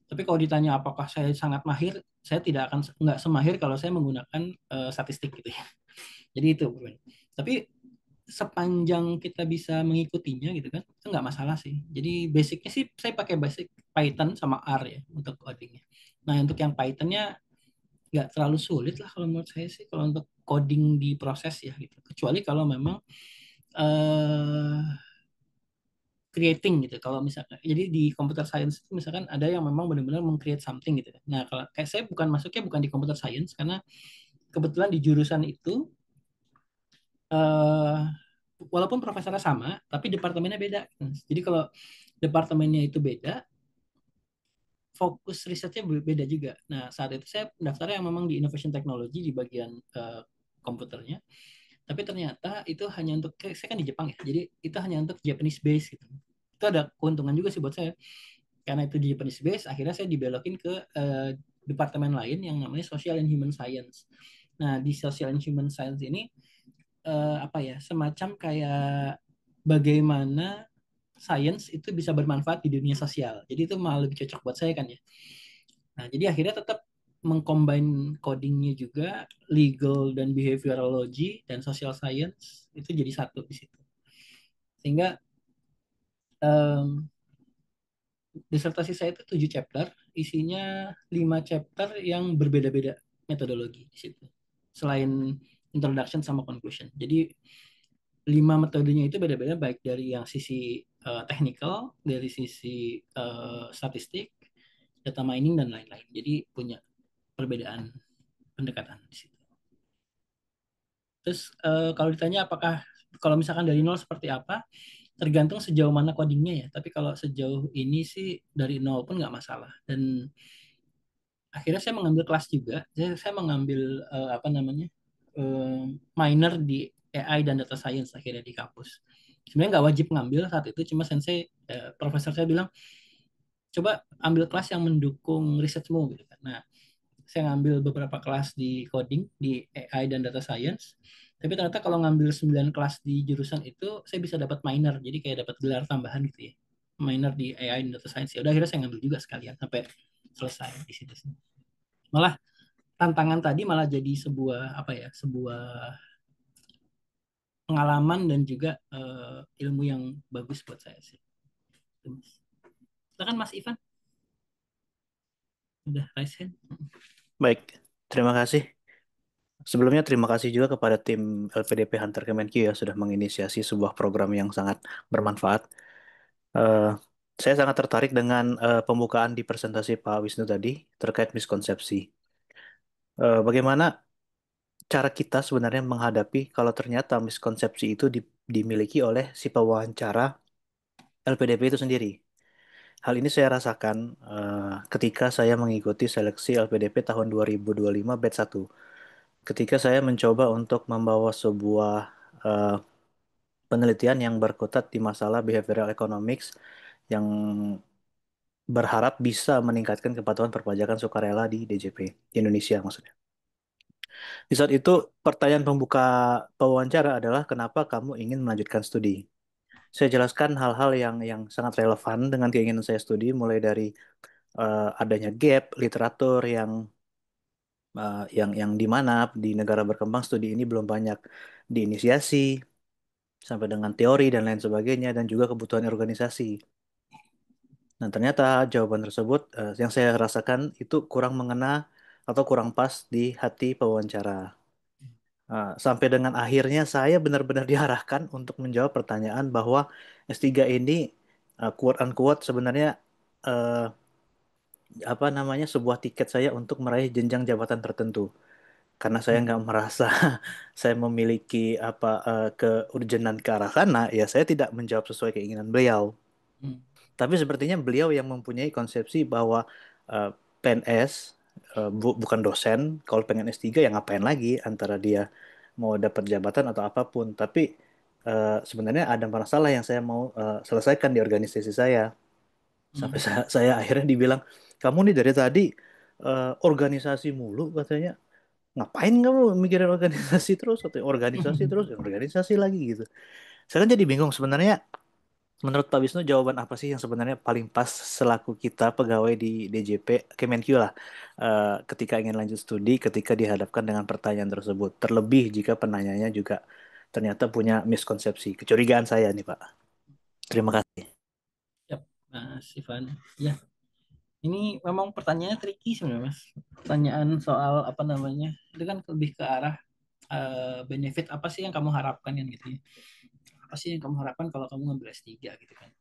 Tapi kalau ditanya apakah saya sangat mahir, saya tidak akan nggak semahir kalau saya menggunakan statistik gitu ya. Jadi itu, Bro. Tapi sepanjang kita bisa mengikutinya gitu kan, itu nggak masalah sih. Jadi basicnya sih saya pakai basic Python sama R ya untuk codingnya. Nah untuk yang Pythonnya nggak terlalu sulit lah kalau menurut saya sih, kalau untuk coding di proses ya gitu. Kecuali kalau memang eh creating gitu. Kalau misalkan, jadi di computer science itu misalkan ada yang memang benar-benar meng-create something gitu. Nah kalau kayak saya bukan masuknya bukan di computer science, karena kebetulan di jurusan itu eh walaupun profesornya sama, tapi departemennya beda. Jadi kalau departemennya itu beda, fokus risetnya beda juga. Nah, saat itu saya daftarnya yang memang di Innovation Technology di bagian komputernya. Tapi ternyata itu hanya untuk, saya kan di Jepang ya, jadi itu hanya untuk Japanese base gitu. Itu ada keuntungan juga sih buat saya. Karena itu di Japanese base, akhirnya saya dibelokin ke departemen lain yang namanya Social and Human Science. Nah, di Social and Human Science ini apa ya, semacam kayak bagaimana science itu bisa bermanfaat di dunia sosial. Jadi itu malah lebih cocok buat saya kan ya. Nah, jadi akhirnya tetap mengcombine codingnya juga, legal dan behaviorology dan social science itu jadi satu di situ. Sehingga um, disertasi saya itu 7 chapter, isinya 5 chapter yang berbeda-beda metodologi di situ. Selain introduction sama conclusion. Jadi 5 metodenya itu beda-beda, baik dari yang sisi technical, dari sisi statistik, data mining dan lain-lain. Jadi punya perbedaan pendekatan di situ. Terus kalau ditanya apakah kalau misalkan dari nol seperti apa, tergantung sejauh mana codingnya ya. Tapi kalau sejauh ini sih dari nol pun nggak masalah. Dan akhirnya saya mengambil kelas juga. Saya mengambil apa namanya minor di AI dan data science akhirnya di kampus. Sebenarnya nggak wajib ngambil saat itu, cuma sensei profesor saya bilang coba ambil kelas yang mendukung risetmu gitu kan. Nah, saya ngambil beberapa kelas di coding di AI dan data science. Tapi ternyata kalau ngambil 9 kelas di jurusan itu saya bisa dapat minor. Jadi kayak dapat gelar tambahan gitu ya. Minor di AI dan data science. Ya udah akhirnya saya ngambil juga sekalian sampai selesai di situ sih. Malah tantangan tadi malah jadi sebuah apa ya? Sebuah pengalaman dan juga ilmu yang bagus buat saya sih. Silakan Mas Ivan, udah raise hand. Baik, terima kasih. Sebelumnya terima kasih juga kepada tim LPDP Hunter Kemenq ya sudah menginisiasi sebuah program yang sangat bermanfaat. Eh, saya sangat tertarik dengan pembukaan di presentasi Pak Wisnu tadi terkait miskonsepsi. Bagaimana cara kita sebenarnya menghadapi kalau ternyata miskonsepsi itu dimiliki oleh si pewawancara LPDP itu sendiri. Hal ini saya rasakan ketika saya mengikuti seleksi LPDP tahun 2025 batch 1. Ketika saya mencoba untuk membawa sebuah eh, penelitian yang berkutat di masalah behavioral economics yang berharap bisa meningkatkan kepatuhan perpajakan sukarela di DJP, di Indonesia maksudnya. Di saat itu, pertanyaan pembuka pewawancara adalah kenapa kamu ingin melanjutkan studi? Saya jelaskan hal-hal yang sangat relevan dengan keinginan saya studi, mulai dari adanya gap literatur yang di mana di negara berkembang studi ini belum banyak diinisiasi sampai dengan teori dan lain sebagainya dan juga kebutuhan organisasi. Nah, ternyata jawaban tersebut yang saya rasakan itu kurang mengena atau kurang pas di hati pewawancara. Sampai dengan akhirnya saya benar-benar diarahkan untuk menjawab pertanyaan bahwa S3 ini quote unquote sebenarnya eh, apa namanya sebuah tiket saya untuk meraih jenjang jabatan tertentu. Karena saya nggak Hmm. merasa saya memiliki apa keurgenan ke arah sana, ya saya tidak menjawab sesuai keinginan beliau. Hmm. Tapi sepertinya beliau yang mempunyai konsepsi bahwa PNS bukan dosen, kalau pengen S3 ya ngapain lagi antara dia mau dapat jabatan atau apapun. Tapi sebenarnya ada masalah yang saya mau selesaikan di organisasi saya. Sampai Hmm. saya akhirnya dibilang, kamu nih dari tadi organisasi mulu katanya. Ngapain kamu mikirin organisasi terus atau organisasi terus, ya organisasi lagi gitu. Saya kan jadi bingung sebenarnya. Menurut Pak Wisnu, jawaban apa sih yang sebenarnya paling pas selaku kita pegawai di DJP Kemenq lah ketika ingin lanjut studi, ketika dihadapkan dengan pertanyaan tersebut. Terlebih jika penanyanya juga ternyata punya miskonsepsi. Kecurigaan saya nih Pak. Terima kasih. Yap, Mas Ivan. Ya, ini memang pertanyaannya tricky sebenarnya, Mas. Pertanyaan soal apa namanya, itu kan lebih ke arah benefit apa sih yang kamu harapkan kan gitu ya. Apa sih yang kamu harapkan kalau kamu ngambil S3 gitu kan.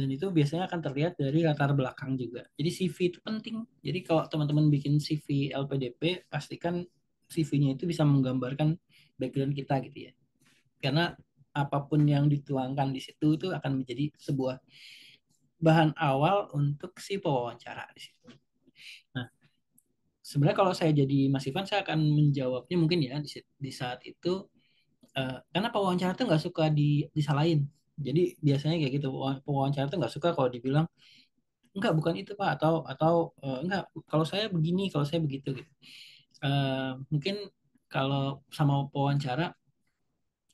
Dan itu biasanya akan terlihat dari latar belakang juga. Jadi CV itu penting. Jadi kalau teman-teman bikin CV LPDP, pastikan CV-nya itu bisa menggambarkan background kita gitu ya. Karena apapun yang dituangkan di situ itu akan menjadi sebuah bahan awal untuk si pewawancara di situ. Nah, sebenarnya kalau saya jadi Mas Ivan, saya akan menjawabnya mungkin ya di saat itu karena pewawancara itu nggak suka disalahin. Jadi biasanya kayak gitu, pewawancara itu nggak suka kalau dibilang enggak bukan itu Pak atau enggak kalau saya begini, kalau saya begitu gitu. Mungkin kalau sama pewawancara,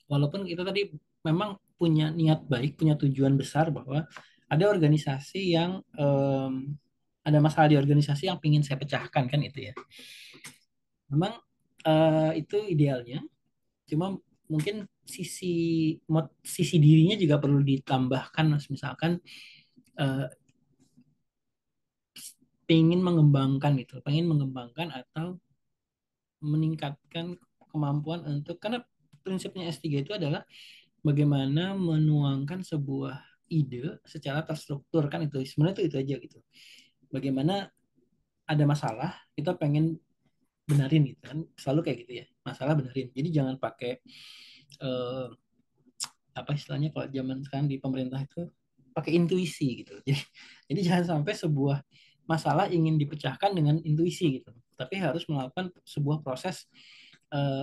walaupun kita tadi memang punya niat baik, punya tujuan besar bahwa ada organisasi yang ada masalah di organisasi yang ingin saya pecahkan kan itu ya. Memang itu idealnya, cuma mungkin sisi sisi dirinya juga perlu ditambahkan, Mas. Misalkan eh, pengen mengembangkan itu, pengen mengembangkan atau meningkatkan kemampuan untuk karena prinsipnya S3 itu adalah bagaimana menuangkan sebuah ide secara terstruktur, kan itu sebenarnya itu aja gitu. Bagaimana ada masalah kita pengen benarin gitu kan, selalu kayak gitu ya, masalah benerin. Jadi jangan pakai eh, apa istilahnya kalau zaman sekarang di pemerintah itu pakai intuisi gitu. Jadi jangan sampai sebuah masalah ingin dipecahkan dengan intuisi gitu, tapi harus melakukan sebuah proses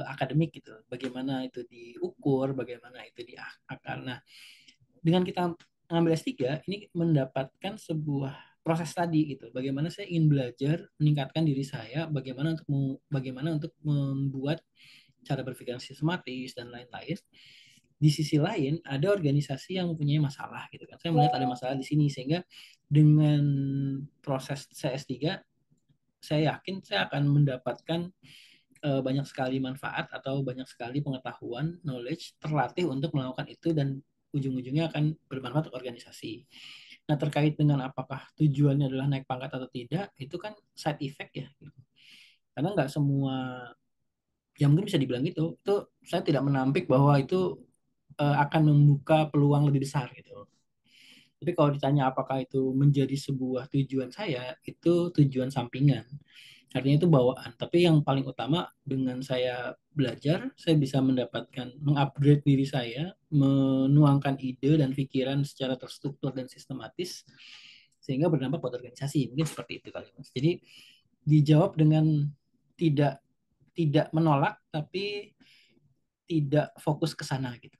akademik gitu. Bagaimana itu diukur, bagaimana itu diakar. Nah, dengan kita ngambil S3 ini mendapatkan sebuah proses tadi gitu. Bagaimana saya ingin belajar meningkatkan diri saya, bagaimana untuk membuat cara berpikir yang sistematis dan lain-lain. Di sisi lain ada organisasi yang mempunyai masalah gitu kan. Saya melihat ada masalah di sini, sehingga dengan proses saya S3 saya yakin saya akan mendapatkan banyak sekali manfaat atau banyak sekali pengetahuan, knowledge terlatih untuk melakukan itu, dan ujung-ujungnya akan bermanfaat untuk organisasi. Nah, terkait dengan apakah tujuannya adalah naik pangkat atau tidak, itu kan side effect ya. Karena nggak semua, ya mungkin bisa dibilang gitu, itu saya tidak menampik bahwa itu akan membuka peluang lebih besar gitu. Tapi kalau ditanya apakah itu menjadi sebuah tujuan saya, itu tujuan sampingan. Artinya itu bawaan. Tapi yang paling utama dengan saya belajar, saya bisa mendapatkan, mengupgrade diri saya, menuangkan ide dan pikiran secara terstruktur dan sistematis, sehingga berdampak pada organisasi. Mungkin seperti itu kali, Mas. Jadi dijawab dengan tidak tidak menolak, tapi tidak fokus ke sana gitu.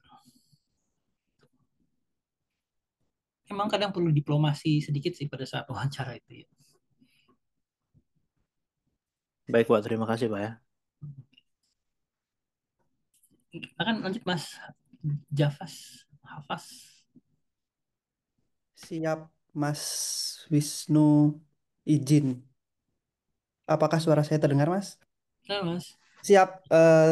Emang kadang perlu diplomasi sedikit sih pada saat wawancara itu ya. Baik Pak, terima kasih Pak ya. Akan lanjut Mas Javas, Hafas. Siap, Mas Wisnu, izin. Apakah suara saya terdengar, Mas? Nah, Mas. Siap.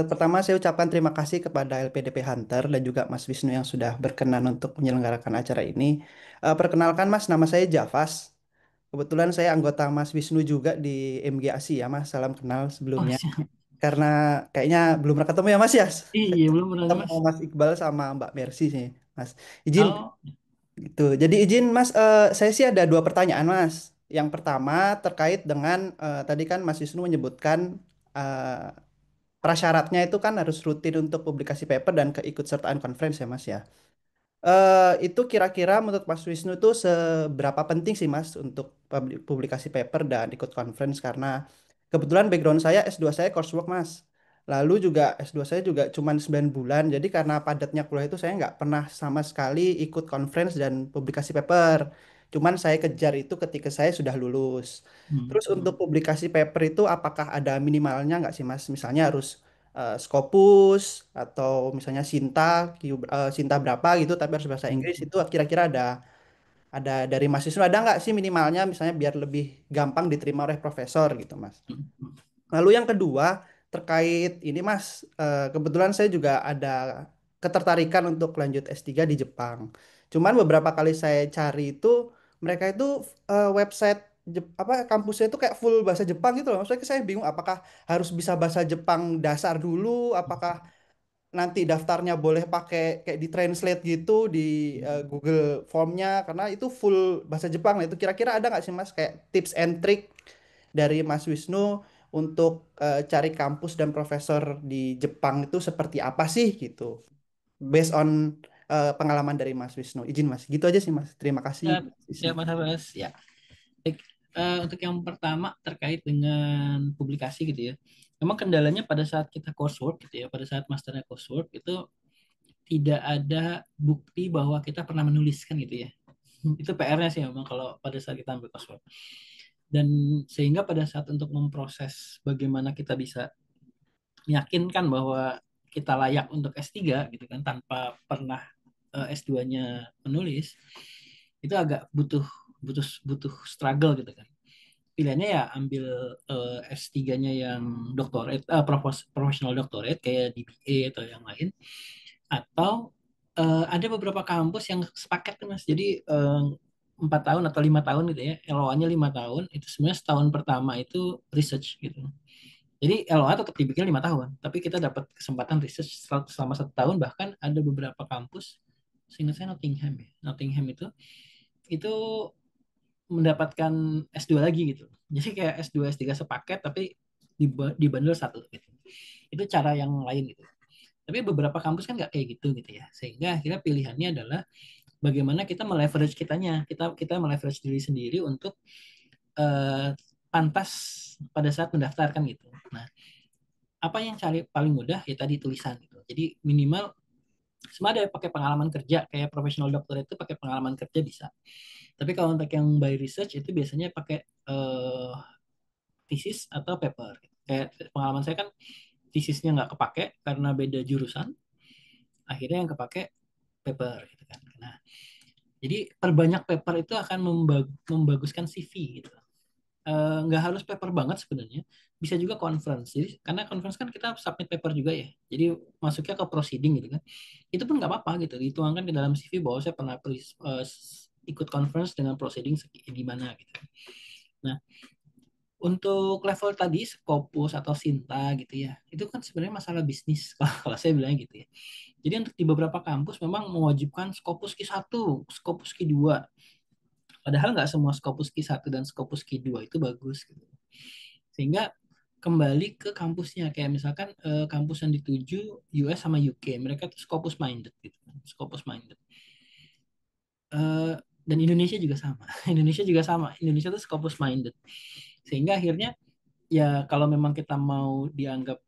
Pertama saya ucapkan terima kasih kepada LPDP Hunter dan juga Mas Wisnu yang sudah berkenan untuk menyelenggarakan acara ini. Perkenalkan Mas, nama saya Javas. Kebetulan saya anggota Mas Wisnu juga di MGASI ya, Mas. Salam kenal Oh, sebelumnya. siap. Karena kayaknya belum pernah ketemu ya, Mas ya. Iya, belum pernah Ketemu Mas. Mas Iqbal sama Mbak Mercy sih, Mas. Izin Oh, gitu. Jadi izin Mas, saya sih ada dua pertanyaan Mas. Yang pertama terkait dengan tadi kan Mas Wisnu menyebutkan eh, prasyaratnya itu kan harus rutin untuk publikasi paper dan keikutsertaan conference ya Mas ya. Itu kira-kira menurut Mas Wisnu itu seberapa penting sih Mas untuk publikasi paper dan ikut conference, karena kebetulan background saya S2 saya coursework Mas. Lalu juga S2 saya juga cuma 9 bulan. Jadi karena padatnya kuliah itu saya nggak pernah sama sekali ikut conference dan publikasi paper. Cuman saya kejar itu ketika saya sudah lulus. Terus untuk publikasi paper itu apakah ada minimalnya nggak sih Mas? Misalnya harus Scopus atau misalnya Sinta, Sinta berapa gitu, tapi harus bahasa Inggris, itu kira-kira ada dari mahasiswa ada nggak sih minimalnya, misalnya biar lebih gampang diterima oleh profesor gitu Mas. Lalu yang kedua terkait ini Mas, kebetulan saya juga ada ketertarikan untuk lanjut S3 di Jepang. Cuman beberapa kali saya cari itu mereka itu website apa kampusnya itu kayak full bahasa Jepang gitu loh. Maksudnya saya bingung apakah harus bisa bahasa Jepang dasar dulu, apakah nanti daftarnya boleh pakai kayak di translate gitu di Google Formnya, karena itu full bahasa Jepang. Nah itu kira-kira ada nggak sih Mas kayak tips and trick dari Mas Wisnu untuk cari kampus dan profesor di Jepang itu seperti apa sih gitu, based on pengalaman dari Mas Wisnu. Izin Mas, gitu aja sih Mas. Terima kasih siap, Mas Wisnu. siap Mas Hafas. Ya. Baik. Untuk yang pertama terkait dengan publikasi gitu ya. Memang kendalanya pada saat kita coursework gitu ya, pada saat masternya coursework itu tidak ada bukti bahwa kita pernah menuliskan gitu ya. Itu PR-nya sih memang kalau pada saat kita ambil coursework. Dan sehingga pada saat untuk memproses bagaimana kita bisa meyakinkan bahwa kita layak untuk S3 gitu kan tanpa pernah S2-nya menulis, itu agak butuh butuh butuh struggle gitu kan. Pilihannya ya ambil S3-nya yang doctorate, professional doctorate kayak DBA atau yang lain, atau ada beberapa kampus yang sepaket tuh Mas. Jadi 4 tahun atau 5 tahun gitu ya, LOA-nya 5 tahun, itu sebenarnya setahun pertama itu research gitu. Jadi LOA tetap dibikin 5 tahun, tapi kita dapat kesempatan research selama 1 tahun, bahkan ada beberapa kampus seingat saya Nottingham ya. Nottingham itu mendapatkan S2 lagi gitu. Jadi kayak S2 S3 sepaket tapi dibundle satu gitu. Itu cara yang lain gitu. Tapi beberapa kampus kan nggak kayak gitu ya. Sehingga akhirnya pilihannya adalah bagaimana kita meleverage kitanya. Kita meleverage diri sendiri untuk pantas pada saat mendaftarkan gitu. Nah, apa yang cari paling mudah ya tadi tulisan gitu. Jadi minimal semua ada pakai pengalaman kerja kayak professional dokter itu pakai pengalaman kerja bisa. Tapi kalau untuk yang by research itu biasanya pakai thesis atau paper. Kayak pengalaman saya kan tesisnya nggak kepake karena beda jurusan. Akhirnya yang kepake paper gitu kan. Nah, jadi perbanyak paper itu akan membaguskan CV gitu. Nggak harus paper banget sebenarnya, bisa juga conference. Jadi karena conference kan kita submit paper juga ya, jadi masuknya ke proceeding gitu kan. Itu pun nggak apa-apa gitu, dituangkan ke dalam CV bahwa saya pernah ikut conference dengan proceeding gimana gitu. Nah, untuk level tadi Scopus atau Sinta gitu ya, itu kan sebenarnya masalah bisnis kalau saya bilang gitu ya. Jadi untuk di beberapa kampus memang mewajibkan Scopus Q1, Scopus Q2. Padahal nggak semua Scopus Q1 dan Scopus Q2 itu bagus gitu. Sehingga kembali ke kampusnya kayak misalkan kampus yang dituju US sama UK, mereka tuh Scopus minded gitu. Scopus minded. Dan Indonesia juga sama. Indonesia tuh Scopus minded. Sehingga akhirnya ya kalau memang kita mau dianggap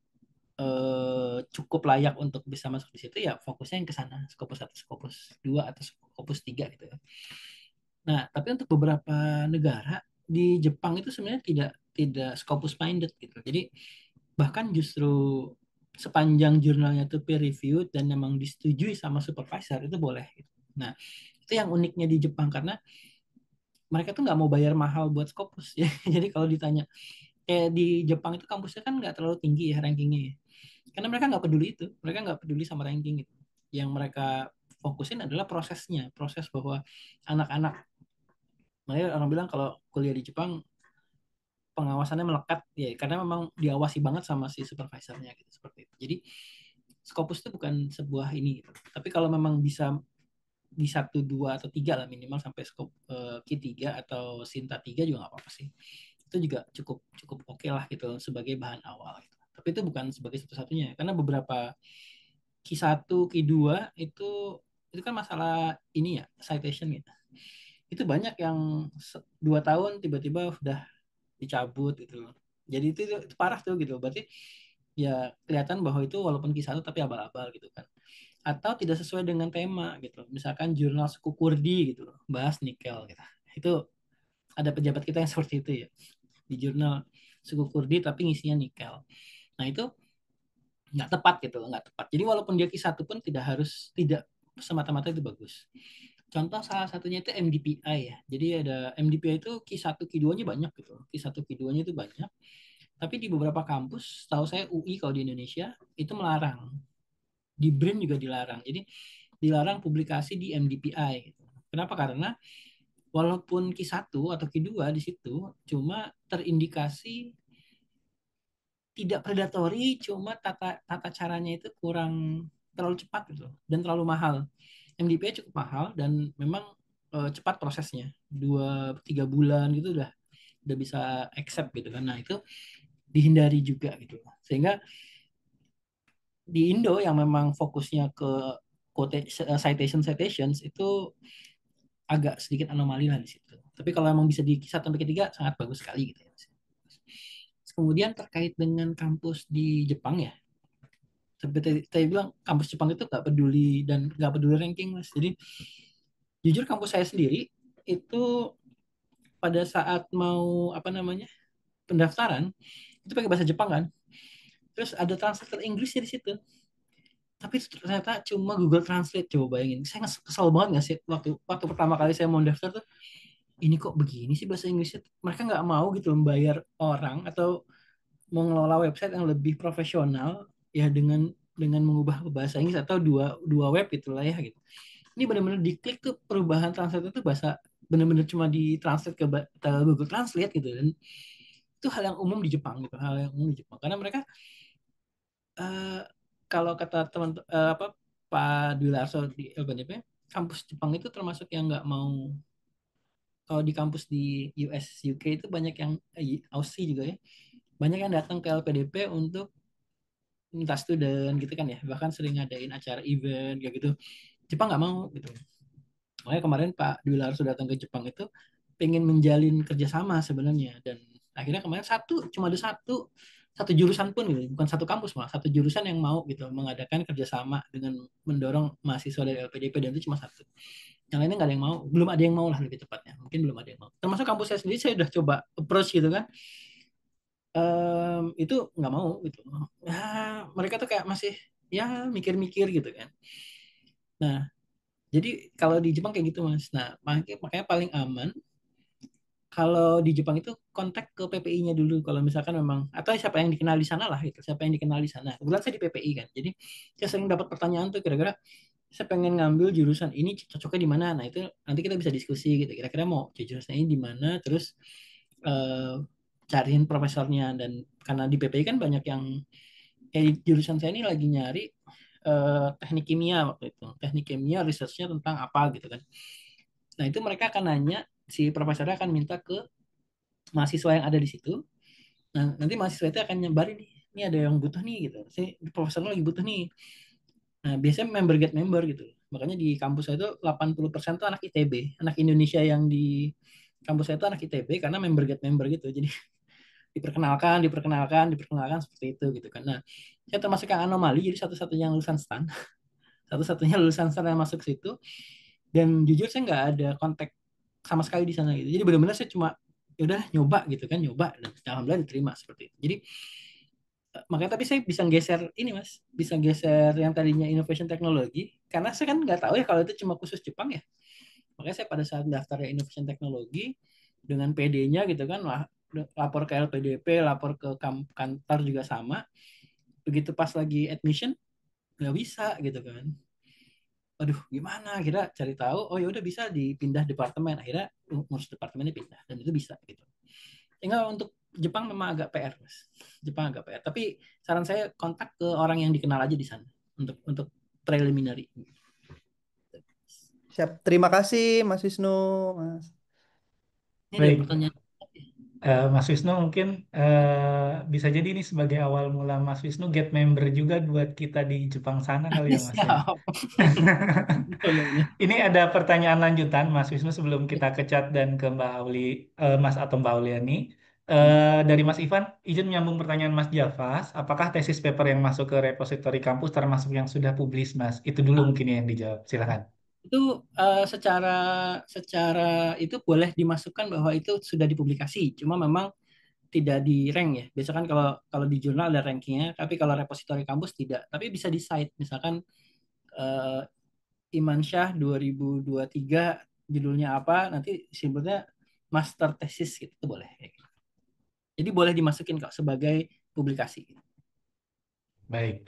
cukup layak untuk bisa masuk di situ ya fokusnya yang ke sana, Scopus 1, Scopus 2 atau Scopus 3 gitu ya. Nah, tapi untuk beberapa negara di Jepang itu sebenarnya tidak Scopus minded gitu. Jadi bahkan justru sepanjang jurnalnya itu peer reviewed dan memang disetujui sama supervisor itu boleh gitu. Nah, itu yang uniknya di Jepang karena mereka tuh nggak mau bayar mahal buat Scopus ya. Jadi kalau ditanya kayak di Jepang itu kampusnya kan nggak terlalu tinggi ya rankingnya ya. Karena mereka nggak peduli itu, mereka nggak peduli sama ranking gitu. Yang mereka fokusin adalah prosesnya, proses bahwa anak-anak. Makanya orang bilang kalau kuliah di Jepang pengawasannya melekat ya karena memang diawasi banget sama si supervisornya gitu seperti itu. Jadi Scopus itu bukan sebuah ini gitu. Tapi kalau memang bisa di 1, 2, atau 3 lah minimal sampai skop Q3 atau Sinta 3 juga nggak apa-apa sih. Itu juga cukup cukup oke lah gitu sebagai bahan awal gitu. Tapi itu bukan sebagai satu-satunya karena beberapa Q1, Q2 itu kan masalah ini ya citation gitu. Itu banyak yang 2 tahun tiba-tiba udah dicabut gitu. Jadi itu parah tuh gitu. Berarti ya kelihatan bahwa itu walaupun Q1 tapi abal-abal gitu kan. Atau tidak sesuai dengan tema gitu. Misalkan jurnal suku Kurdi gitu, bahas nikel gitu. Itu ada pejabat kita yang seperti itu ya. Di jurnal suku Kurdi tapi ngisinya nikel. Nah, itu nggak tepat gitu, nggak tepat. Jadi walaupun dia Q1 pun tidak semata-mata itu bagus. Contoh salah satunya itu MDPI ya. Jadi ada MDPI itu Q1, Q2-nya banyak gitu. Q1, Q2-nya itu banyak. Tapi di beberapa kampus, tahu saya UI kalau di Indonesia, itu melarang. Di BRIN juga dilarang. Jadi dilarang publikasi di MDPI. Kenapa? Karena walaupun Q1 atau Q2 di situ, cuma terindikasi tidak predatory, cuma tata caranya itu kurang terlalu cepat gitu dan terlalu mahal. MDPI cukup mahal dan memang cepat prosesnya 2-3 bulan gitu udah bisa accept gitu kan. Nah itu dihindari juga gitu sehingga di Indo yang memang fokusnya ke citations itu agak sedikit anomali lah di situ. Tapi kalau memang bisa di Q1 sampai Q3 sangat bagus sekali gitu ya. Kemudian terkait dengan kampus di Jepang ya, seperti saya bilang kampus Jepang itu nggak peduli dan nggak peduli ranking mas. Jadi jujur kampus saya sendiri itu pada saat mau apa namanya pendaftaran itu pakai bahasa Jepang kan. Terus ada translator Inggrisnya di situ. Tapi ternyata cuma Google Translate coba bayangin. Saya kesel banget nggak sih waktu pertama kali saya mau daftar tuh ini kok begini sih bahasa Inggrisnya. Mereka nggak mau gitu membayar orang atau mengelola website yang lebih profesional ya dengan mengubah ke bahasa Inggris atau dua dua web itulah ya gitu. Ini benar-benar diklik tuh perubahan translate itu bahasa benar-benar cuma ditranslate ke Google Translate gitu dan itu hal yang umum di Jepang gitu, hal yang umum di Jepang karena mereka uh, kalau kata teman apa Pak Dwi Larso di LPDP kampus Jepang itu termasuk yang nggak mau, kalau di kampus di US UK itu banyak yang Aussie juga ya, banyak yang datang ke LPDP untuk minta student gitu kan ya, bahkan sering ngadain acara event kayak gitu. Jepang nggak mau gitu. Makanya kemarin Pak Dwi Larso datang ke Jepang itu pengen menjalin kerjasama sebenarnya, dan akhirnya kemarin cuma ada satu jurusan pun gitu, bukan satu kampus malah satu jurusan yang mau gitu mengadakan kerjasama dengan mendorong mahasiswa dari LPDP, dan itu cuma satu. Yang lainnya nggak ada yang mau, belum ada yang mau lah lebih tepatnya, mungkin belum ada yang mau. Termasuk kampus saya sendiri, saya udah coba approach gitu kan. Itu nggak mau gitu. Ya, mereka tuh kayak masih ya mikir-mikir gitu kan. Nah, jadi kalau di Jepang kayak gitu Mas. Nah, makanya paling aman kalau di Jepang itu kontak ke PPI-nya dulu kalau misalkan memang, atau siapa yang dikenal di sana lah gitu, siapa yang dikenal di sana. Kebetulan saya di PPI kan. Jadi saya sering dapat pertanyaan tuh, kira-kira saya pengen ngambil jurusan ini cocoknya di mana. Nah, itu nanti kita bisa diskusi gitu. Kira-kira mau jurusan ini di mana, terus eh, cariin profesornya. Dan karena di PPI kan banyak yang kayak di jurusan saya ini lagi nyari teknik kimia waktu itu. Teknik kimia researchnya tentang apa gitu kan. Nah, itu mereka akan nanya, si profesornya akan minta ke mahasiswa yang ada di situ. Nah, nanti mahasiswa itu akan nyebarin nih, ini ada yang butuh nih gitu. Si profesor lagi butuh nih. Nah, biasanya member get member gitu. Makanya di kampus saya itu 80% tuh anak ITB, anak Indonesia yang di kampus saya itu anak ITB, karena member get member gitu. Jadi diperkenalkan, diperkenalkan, diperkenalkan seperti itu gitu kan. Nah, saya termasuk yang anomali, jadi satu-satunya lulusan STAN, satu-satunya lulusan STAN yang masuk situ. Dan jujur saya nggak ada kontak sama sekali di sana gitu. Jadi benar-benar saya cuma ya udah nyoba gitu kan, nyoba, dan alhamdulillah diterima seperti itu. Jadi makanya tapi saya bisa geser ini Mas, bisa geser yang tadinya innovation technology, karena saya kan nggak tahu ya kalau itu cuma khusus Jepang ya. Makanya saya pada saat daftar ya innovation technology dengan PD-nya gitu kan, lapor ke LPDP, lapor ke kantor juga sama. Begitu pas lagi admission nggak bisa gitu kan. Aduh, gimana? Akhirnya cari tahu, oh ya udah bisa dipindah departemen. Akhirnya ngurus departemennya pindah, dan itu bisa gitu. Tinggal untuk Jepang memang agak PR, Mas. Jepang agak PR. Tapi saran saya kontak ke orang yang dikenal aja di sana untuk preliminary. Siap. Terima kasih Mas Wisnu, Mas. Ini ada Baik, pertanyaan. Mas Wisnu mungkin bisa jadi ini sebagai awal mula Mas Wisnu get member juga buat kita di Jepang sana kali ya Mas ya. Siap. Boleh, boleh. Ini ada pertanyaan lanjutan Mas Wisnu sebelum kita ke chat dan ke Mbak Auli, Mas atau Mbak Auliani. Dari Mas Ivan, izin menyambung pertanyaan Mas Javas, apakah tesis paper yang masuk ke repositori kampus termasuk yang sudah publis Mas? Itu dulu Nah, mungkin yang dijawab, silakan. itu secara secara itu boleh dimasukkan bahwa itu sudah dipublikasi. Cuma memang tidak di rank ya. Biasa kan kalau kalau di jurnal ada rankingnya, tapi kalau repositori kampus tidak. Tapi bisa di cite, misalkan eh, Iman Syah 2023 judulnya apa, nanti simbolnya master thesis gitu, itu boleh. Jadi boleh dimasukin kok sebagai publikasi. Baik.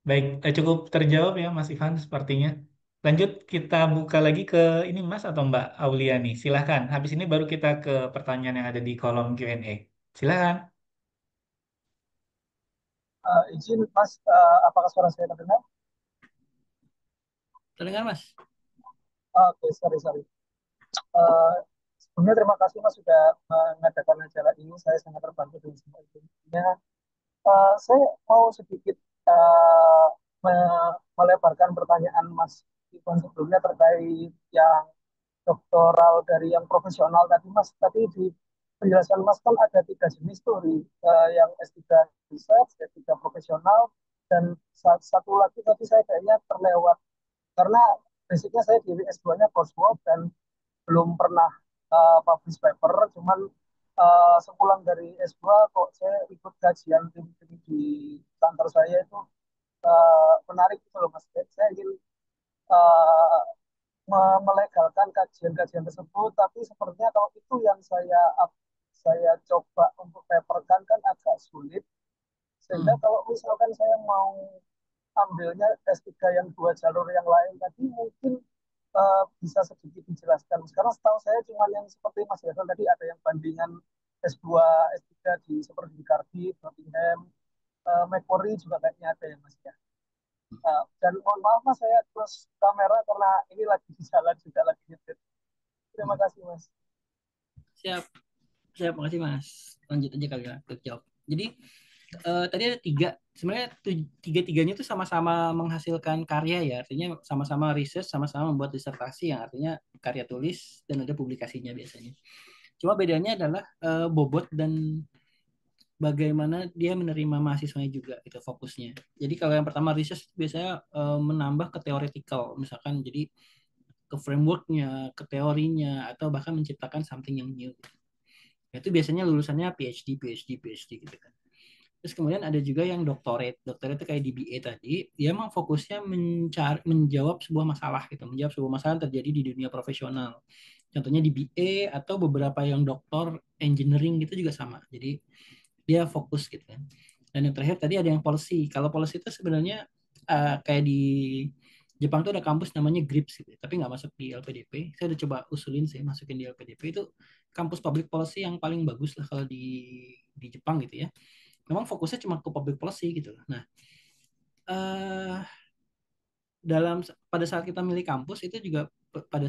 Baik, cukup terjawab ya Mas Ivan sepertinya. Lanjut kita buka lagi ke ini Mas atau Mbak Auliani. Silahkan. Habis ini baru kita ke pertanyaan yang ada di kolom Q&A. Silahkan. Izin Mas, apakah suara saya terdengar? Terdengar Mas? Oke, sorry, sorry. Uh, Sebelumnya terima kasih Mas sudah mengadakan acara ini. Saya sangat terbantu dengan semua itu. Saya mau sedikit melebarkan pertanyaan Mas Ivan sebelumnya terkait yang doktoral dari yang profesional tadi Mas. Tadi di penjelasan Mas kan ada tiga jenis tuh, yang S3 research, S3 profesional, dan satu lagi tadi saya kayaknya terlewat karena basicnya saya di S2-nya coursework dan belum pernah publish paper, cuman sepulang dari S2 kok saya ikut kajian tim-tim di kantor saya itu menarik gitu loh Mas. Saya ingin uh, melegalkan kajian-kajian tersebut, tapi sepertinya kalau itu yang saya coba untuk paperkan kan agak sulit, sehingga Hmm. kalau misalkan saya mau ambilnya S3 yang dua jalur yang lain tadi mungkin bisa sedikit dijelaskan. Sekarang setahu saya cuma yang seperti Mas Yasson tadi ada yang bandingan S2, S3 di seperti di Cardiff, Nottingham, Macquarie juga kayaknya ada ya Mas ya. Dan mohon maaf Mas, saya close kamera karena ini lagi di jalan juga lagi nyetir. Terima kasih Mas. Siap, siap, makasih Mas. Lanjut aja kali ya, ke jawab. Jadi tadi ada tiga, sebenarnya tiga-tiganya itu sama-sama menghasilkan karya ya, artinya sama-sama riset, sama-sama membuat disertasi yang artinya karya tulis dan ada publikasinya biasanya. Cuma bedanya adalah bobot dan bagaimana dia menerima mahasiswanya juga itu fokusnya. Jadi kalau yang pertama riset biasanya menambah ke theoretical, misalkan jadi ke frameworknya, ke teorinya, atau bahkan menciptakan something yang new. Itu biasanya lulusannya PhD, PhD, PhD gitu kan. Terus kemudian ada juga yang doctorate. Doctorate itu kayak di BA tadi, dia emang fokusnya menjawab sebuah masalah gitu, menjawab sebuah masalah yang terjadi di dunia profesional. Contohnya di BA atau beberapa yang doktor engineering gitu juga sama. Jadi dia fokus gitu kan. Dan yang terakhir tadi ada yang policy. Kalau policy itu sebenarnya kayak di Jepang tuh ada kampus namanya GRIPS gitu, tapi nggak masuk di LPDP. Saya udah coba usulin sih masukin di LPDP, itu kampus public policy yang paling bagus lah kalau di Jepang gitu ya. Memang fokusnya cuma ke public policy gitu. Nah, eh, pada saat kita milih kampus itu juga pada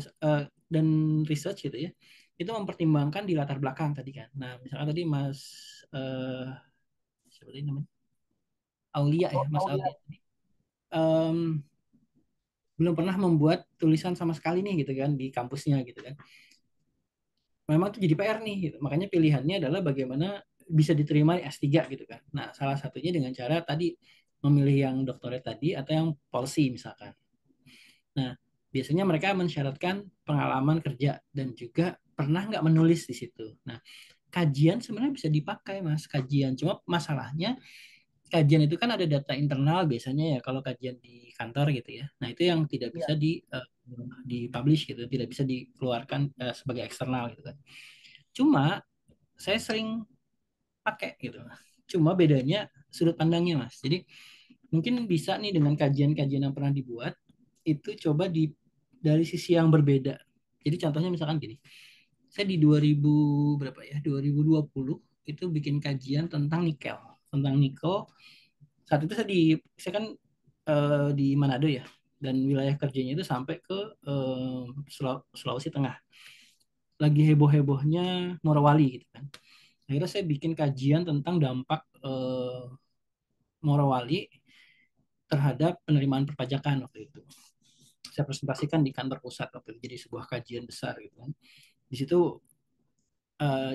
dan research gitu ya, itu mempertimbangkan di latar belakang tadi kan. Nah, misalkan tadi Mas siapa tadi namanya? Aulia ya, Mas Aulia. Aulia tadi. Em, belum pernah membuat tulisan sama sekali nih gitu kan di kampusnya gitu kan. Memang itu jadi PR nih gitu. Makanya pilihannya adalah bagaimana bisa diterima di S3 gitu kan. Nah, salah satunya dengan cara tadi memilih yang doktorat tadi atau yang policy misalkan. Nah, biasanya mereka mensyaratkan pengalaman kerja dan juga pernah nggak menulis di situ. Nah, kajian sebenarnya bisa dipakai mas, kajian. Cuma masalahnya kajian itu kan ada data internal biasanya ya kalau kajian di kantor gitu ya. Nah, itu yang tidak Ya. bisa di publish gitu, tidak bisa dikeluarkan sebagai eksternal gitu kan. Cuma saya sering pakai gitu. Cuma bedanya sudut pandangnya mas. Jadi mungkin bisa nih dengan kajian-kajian yang pernah dibuat itu coba dari sisi yang berbeda. Jadi contohnya misalkan gini, saya di 2000 berapa ya 2020 itu bikin kajian tentang nikel. Saat itu saya kan di Manado ya, dan wilayah kerjanya itu sampai ke Sulawesi Tengah. Lagi heboh-hebohnya Morowali gitu kan. Akhirnya saya bikin kajian tentang dampak Morowali terhadap penerimaan perpajakan waktu itu. Saya presentasikan di kantor pusat waktu itu, jadi sebuah kajian besar gitu kan. Di situ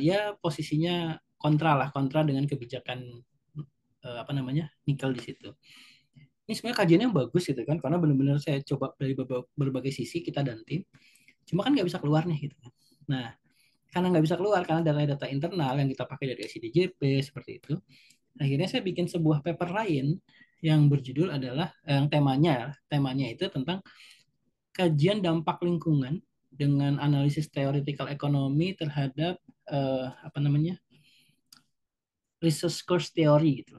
ya posisinya kontra dengan kebijakan apa namanya nikel di situ. Ini sebenarnya kajiannya bagus gitu kan, karena benar-benar saya coba dari berbagai sisi kita dan tim. Cuma kan nggak bisa keluar nih gitu kan. Nah, karena nggak bisa keluar karena data-data internal yang kita pakai dari SIDJP seperti itu, akhirnya saya bikin sebuah paper lain yang berjudul adalah yang temanya itu tentang kajian dampak lingkungan dengan analisis theoretical ekonomi terhadap apa namanya resource course theory gitu.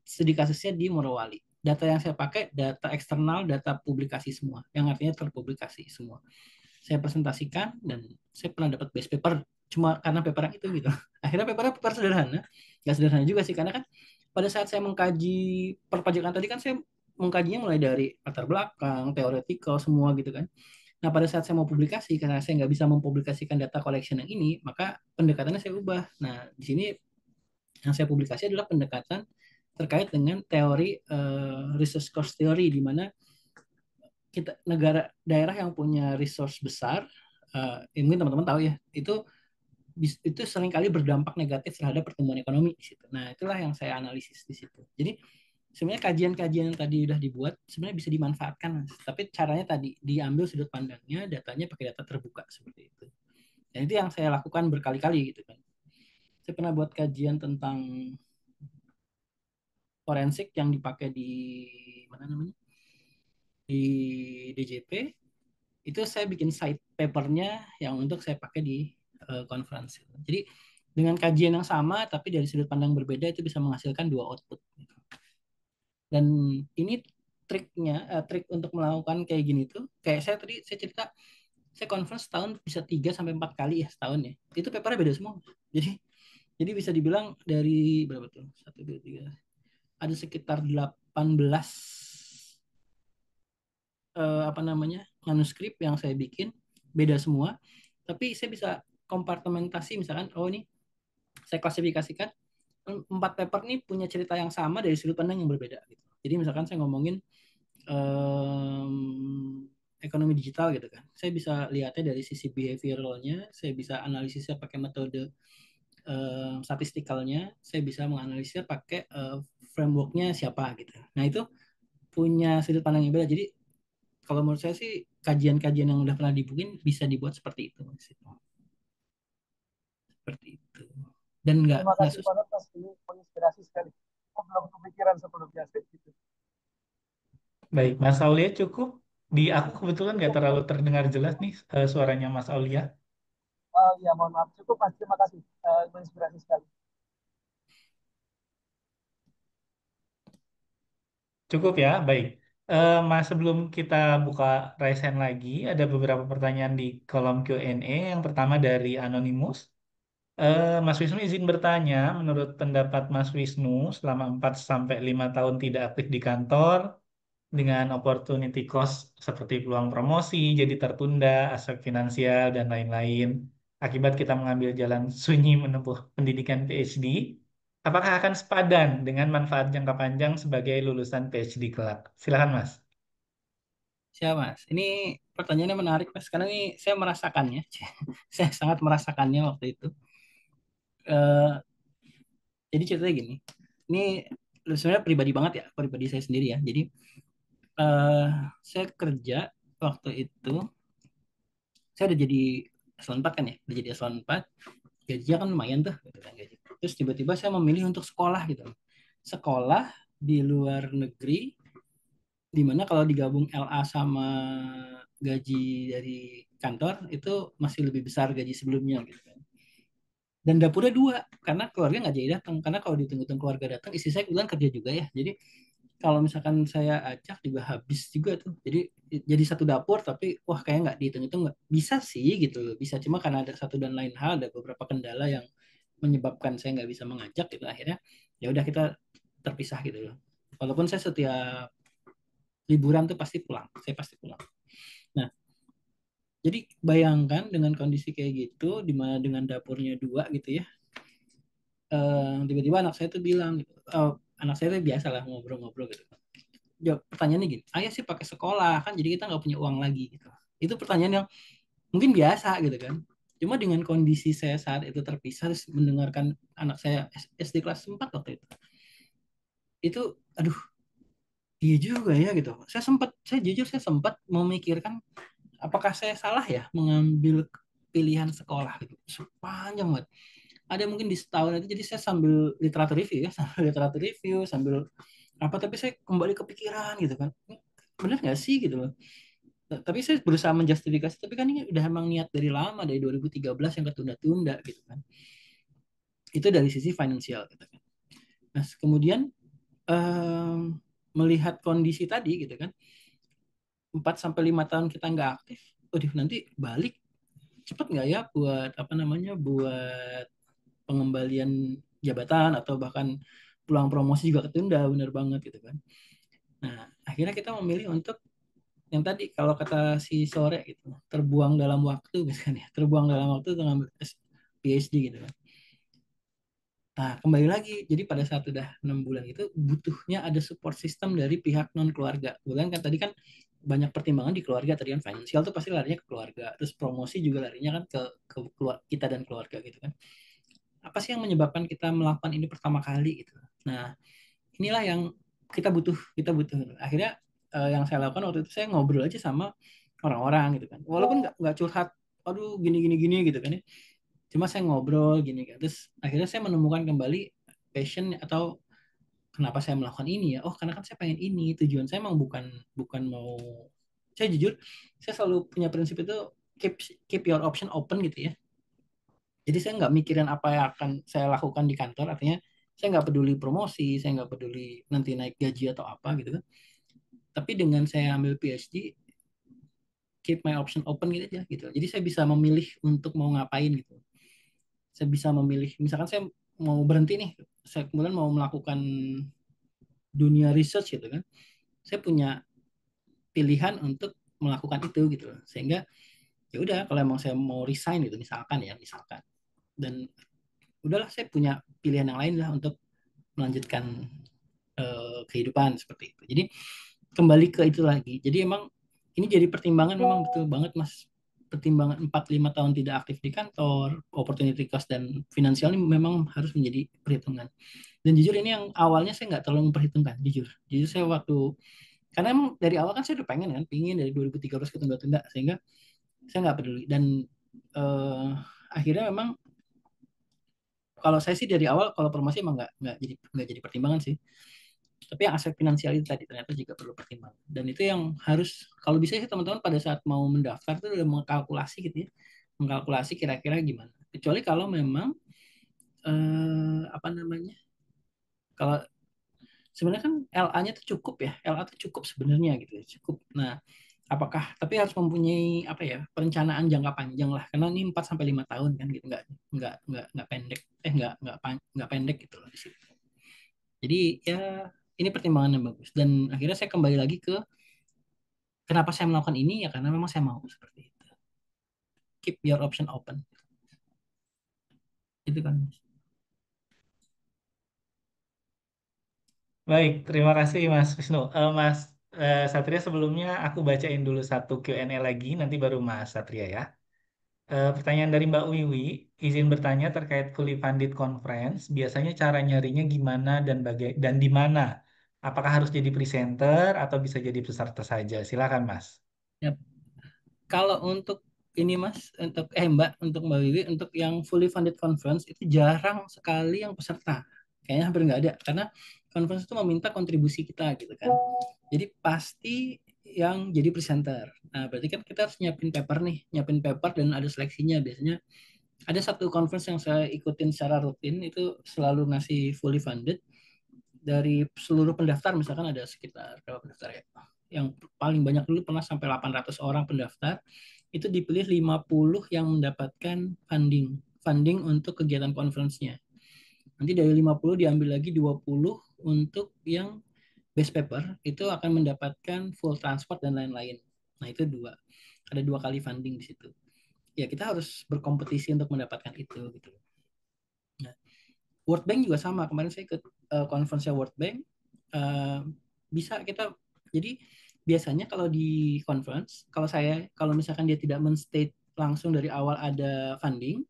Studi kasusnya di Morowali. Data yang saya pakai data eksternal, data publikasi semua, yang artinya terpublikasi semua. Saya presentasikan dan saya pernah dapat best paper cuma karena paper yang itu gitu. Akhirnya paper sederhana, nggak sederhana juga sih karena kan pada saat saya mengkaji perpajakan tadi kan saya mengkajinya mulai dari latar belakang, teoretikal semua gitu kan. Nah, pada saat saya mau publikasi, karena saya nggak bisa mempublikasikan data collection yang ini, maka pendekatannya saya ubah. Nah, di sini yang saya publikasi adalah pendekatan terkait dengan teori resource cost theory, di mana kita daerah yang punya resource besar, mungkin teman-teman tahu ya, itu seringkali berdampak negatif terhadap pertumbuhan ekonomi di situ. Nah, itulah yang saya analisis di situ. Jadi sebenarnya kajian-kajian yang tadi udah dibuat sebenarnya bisa dimanfaatkan, tapi caranya tadi diambil sudut pandangnya, datanya pakai data terbuka seperti itu. Dan itu yang saya lakukan berkali-kali gitu kan. Saya pernah buat kajian tentang forensik yang dipakai di mana namanya di DJP. Itu saya bikin side papernya yang untuk saya pakai di conference. Jadi dengan kajian yang sama tapi dari sudut pandang berbeda itu bisa menghasilkan dua output. Dan ini trik untuk melakukan kayak gini tuh kayak saya cerita saya conference setahun bisa 3 sampai 4 kali ya setahun ya. Itu papernya beda semua. Jadi bisa dibilang dari berapa tuh? 1 2 3 ada sekitar 18 apa namanya manuskrip yang saya bikin beda semua, tapi saya bisa kompartementasi misalkan, oh ini saya klasifikasikan 4 paper nih punya cerita yang sama dari sudut pandang yang berbeda gitu. Jadi misalkan saya ngomongin ekonomi digital gitu kan, saya bisa lihatnya dari sisi behavioralnya, saya bisa analisisnya pakai metode statistikalnya, saya bisa menganalisis pakai frameworknya siapa gitu. Nah itu punya sudut pandang yang beda. Jadi kalau menurut saya sih kajian-kajian yang udah pernah dibikin bisa dibuat seperti itu, seperti itu. Dan Terima nggak kasih banget Mas, ini menginspirasi sekali. Aku belum kepikiran sebelumnya sih gitu. Baik, Mas Aulia cukup. Di aku kebetulan nggak Cukup, terlalu terdengar jelas nih suaranya Mas Aulia. ya mohon maaf, cukup Mas, terima kasih. Menginspirasi sekali. Cukup ya, baik. Mas, sebelum kita buka raise hand lagi, ada beberapa pertanyaan di kolom Q&A. Yang pertama dari Anonymous. Mas Wisnu izin bertanya, menurut pendapat Mas Wisnu, selama 4 sampai 5 tahun tidak aktif di kantor, dengan opportunity cost seperti peluang promosi, jadi tertunda, aspek finansial, dan lain-lain, akibat kita mengambil jalan sunyi menempuh pendidikan PhD, apakah akan sepadan dengan manfaat jangka panjang sebagai lulusan PhD kelak? Silakan, Mas. siapa Mas? Ini pertanyaannya menarik Mas, karena ini saya merasakannya. Saya sangat merasakannya waktu itu. Eh, jadi ceritanya gini, ini sebenarnya pribadi banget ya, pribadi saya sendiri ya. Jadi eh, saya kerja waktu itu, saya udah jadi eselon 4 kan ya, udah jadi eselon 4, gajinya kan lumayan tuh, gitu kan, gaji. Terus tiba-tiba saya memilih untuk sekolah gitu. Sekolah di luar negeri, dimana kalau digabung LA sama gaji dari kantor itu masih lebih besar gaji sebelumnya gitu kan. Dan dapurnya dua, karena keluarga nggak jadi datang. Karena kalau ditunggu-tunggu keluarga datang, istri saya kebetulan kerja juga ya. Jadi kalau misalkan saya ajak juga habis juga tuh. Jadi satu dapur, tapi wah kayak nggak dihitung-hitung, nggak bisa sih gitu loh. Bisa, cuma karena ada satu dan lain hal, ada beberapa kendala yang menyebabkan saya nggak bisa mengajak gitu. Akhirnya ya udah kita terpisah gitu loh. Walaupun saya setiap liburan tuh pasti pulang, saya pasti pulang. Nah, jadi bayangkan dengan kondisi kayak gitu, di mana dengan dapurnya dua gitu ya, tiba-tiba anak saya tuh bilang gitu, anak saya tuh biasa lah ngobrol-ngobrol gitu. Jawab pertanyaannya gini, ayah sih pakai sekolah kan, jadi kita nggak punya uang lagi gitu. Itu pertanyaan yang mungkin biasa gitu kan. Cuma dengan kondisi saya saat itu terpisah, terus mendengarkan anak saya SD kelas 4 waktu itu aduh, iya juga ya gitu. Saya jujur saya sempat memikirkan apakah saya salah ya mengambil pilihan sekolah gitu. Sepanjang banget. Ada mungkin di setahun itu, jadi saya sambil literatur review ya, sambil literatur review, sambil apa, tapi saya kembali kepikiran gitu kan. Bener nggak sih gitu loh. Tapi saya berusaha menjustifikasi, tapi kan ini udah emang niat dari lama, dari 2013 yang ketunda-tunda gitu kan. Itu dari sisi finansial gitu kan. Nah, kemudian melihat kondisi tadi gitu kan, 4 sampai 5 tahun kita nggak aktif, waduh nanti balik cepet nggak ya buat apa namanya, buat pengembalian jabatan atau bahkan peluang promosi juga ketunda, bener banget gitu kan. Nah, akhirnya kita memilih untuk yang tadi kalau kata si sore gitu, terbuang dalam waktu gitu kan ya, terbuang dalam waktu untuk ngambil PhD gitu kan. Nah, kembali lagi, jadi pada saat udah 6 bulan itu butuhnya ada support system dari pihak non keluarga. Kemudian kan tadi kan banyak pertimbangan di keluarga, tadi kan finansial tuh pasti larinya ke keluarga, terus promosi juga larinya kan ke kita dan keluarga gitu kan. Apa sih yang menyebabkan kita melakukan ini pertama kali gitu. Nah, inilah yang kita butuh. Akhirnya yang saya lakukan waktu itu, saya ngobrol aja sama orang-orang gitu kan, walaupun nggak curhat, aduh gini gini gini gitu kan ya, cuma saya ngobrol gini kan, terus akhirnya saya menemukan kembali passion atau kenapa saya melakukan ini ya, oh karena kan saya pengen ini, tujuan saya emang bukan bukan mau, saya jujur saya selalu punya prinsip itu, keep keep your option open gitu ya. Jadi saya nggak mikirin apa yang akan saya lakukan di kantor, artinya saya nggak peduli promosi, saya nggak peduli nanti naik gaji atau apa gitu kan. Tapi dengan saya ambil PhD, keep my option open gitu aja gitu. Jadi saya bisa memilih untuk mau ngapain gitu. Saya bisa memilih, misalkan saya mau berhenti nih, saya kemudian mau melakukan dunia research gitu kan. Saya punya pilihan untuk melakukan itu gitu loh. Sehingga ya udah kalau emang saya mau resign gitu misalkan dan udahlah saya punya pilihan yang lain lah untuk melanjutkan kehidupan seperti itu. Jadi kembali ke itu lagi. Jadi emang ini jadi pertimbangan memang betul banget Mas. Pertimbangan 4-5 tahun tidak aktif di kantor, opportunity cost dan finansial ini memang harus menjadi perhitungan. Dan jujur ini yang awalnya saya nggak terlalu memperhitungkan, jujur. Jujur saya karena emang dari awal kan saya udah pengen kan, pingin dari 2013 ketunda-tunda, sehingga saya nggak peduli. Dan eh, akhirnya memang kalau saya sih dari awal kalau promosi emang nggak jadi pertimbangan sih. Tapi yang aspek finansial itu tadi ternyata juga perlu pertimbangan. Dan itu yang harus kalau bisa sih teman-teman pada saat mau mendaftar itu udah mengkalkulasi gitu ya, mengkalkulasi kira-kira gimana. Kecuali kalau memang apa namanya, kalau sebenarnya kan LA-nya tuh cukup ya, LA tuh cukup sebenarnya gitu ya, cukup. Nah, apakah tapi harus mempunyai apa ya perencanaan jangka panjang lah karena ini 4 sampai 5 tahun kan gitu nggak pendek nggak pendek gitu loh di situ. Jadi ya ini pertimbangan yang bagus dan akhirnya saya kembali lagi ke kenapa saya melakukan ini ya karena memang saya mau seperti itu. Keep your option open. Itu kan. Baik, terima kasih Mas Wisnu. Mas Satria, sebelumnya aku bacain dulu satu Q&A lagi, nanti baru Mas Satria ya. Pertanyaan dari Mbak Wiwi, izin bertanya terkait fully funded conference, biasanya cara nyarinya gimana dan di mana? Apakah harus jadi presenter atau bisa jadi peserta saja? Silakan Mas. Ya, kalau untuk ini Mas, untuk Mbak, untuk Mbak Wiwi, untuk yang fully funded conference itu jarang sekali yang peserta. Kayaknya hampir nggak ada karena conference itu meminta kontribusi kita gitu kan. Jadi pasti yang jadi presenter. Nah, berarti kan kita harus nyiapin paper dan ada seleksinya. Biasanya ada satu conference yang saya ikutin secara rutin itu selalu ngasih fully funded dari seluruh pendaftar misalkan ada sekitar berapa pendaftar ya? Yang paling banyak dulu pernah sampai 800 orang pendaftar itu dipilih 50 yang mendapatkan funding untuk kegiatan conference-nya. Nanti dari 50 diambil lagi 20 untuk yang base paper itu akan mendapatkan full transport dan lain-lain. Nah, itu ada 2 kali funding di situ. Ya, kita harus berkompetisi untuk mendapatkan itu gitu. Nah, World Bank juga sama. Kemarin saya ikut conference World Bank. Uh, bisa kita jadi biasanya kalau di conference kalau misalkan dia tidak men-state langsung dari awal ada funding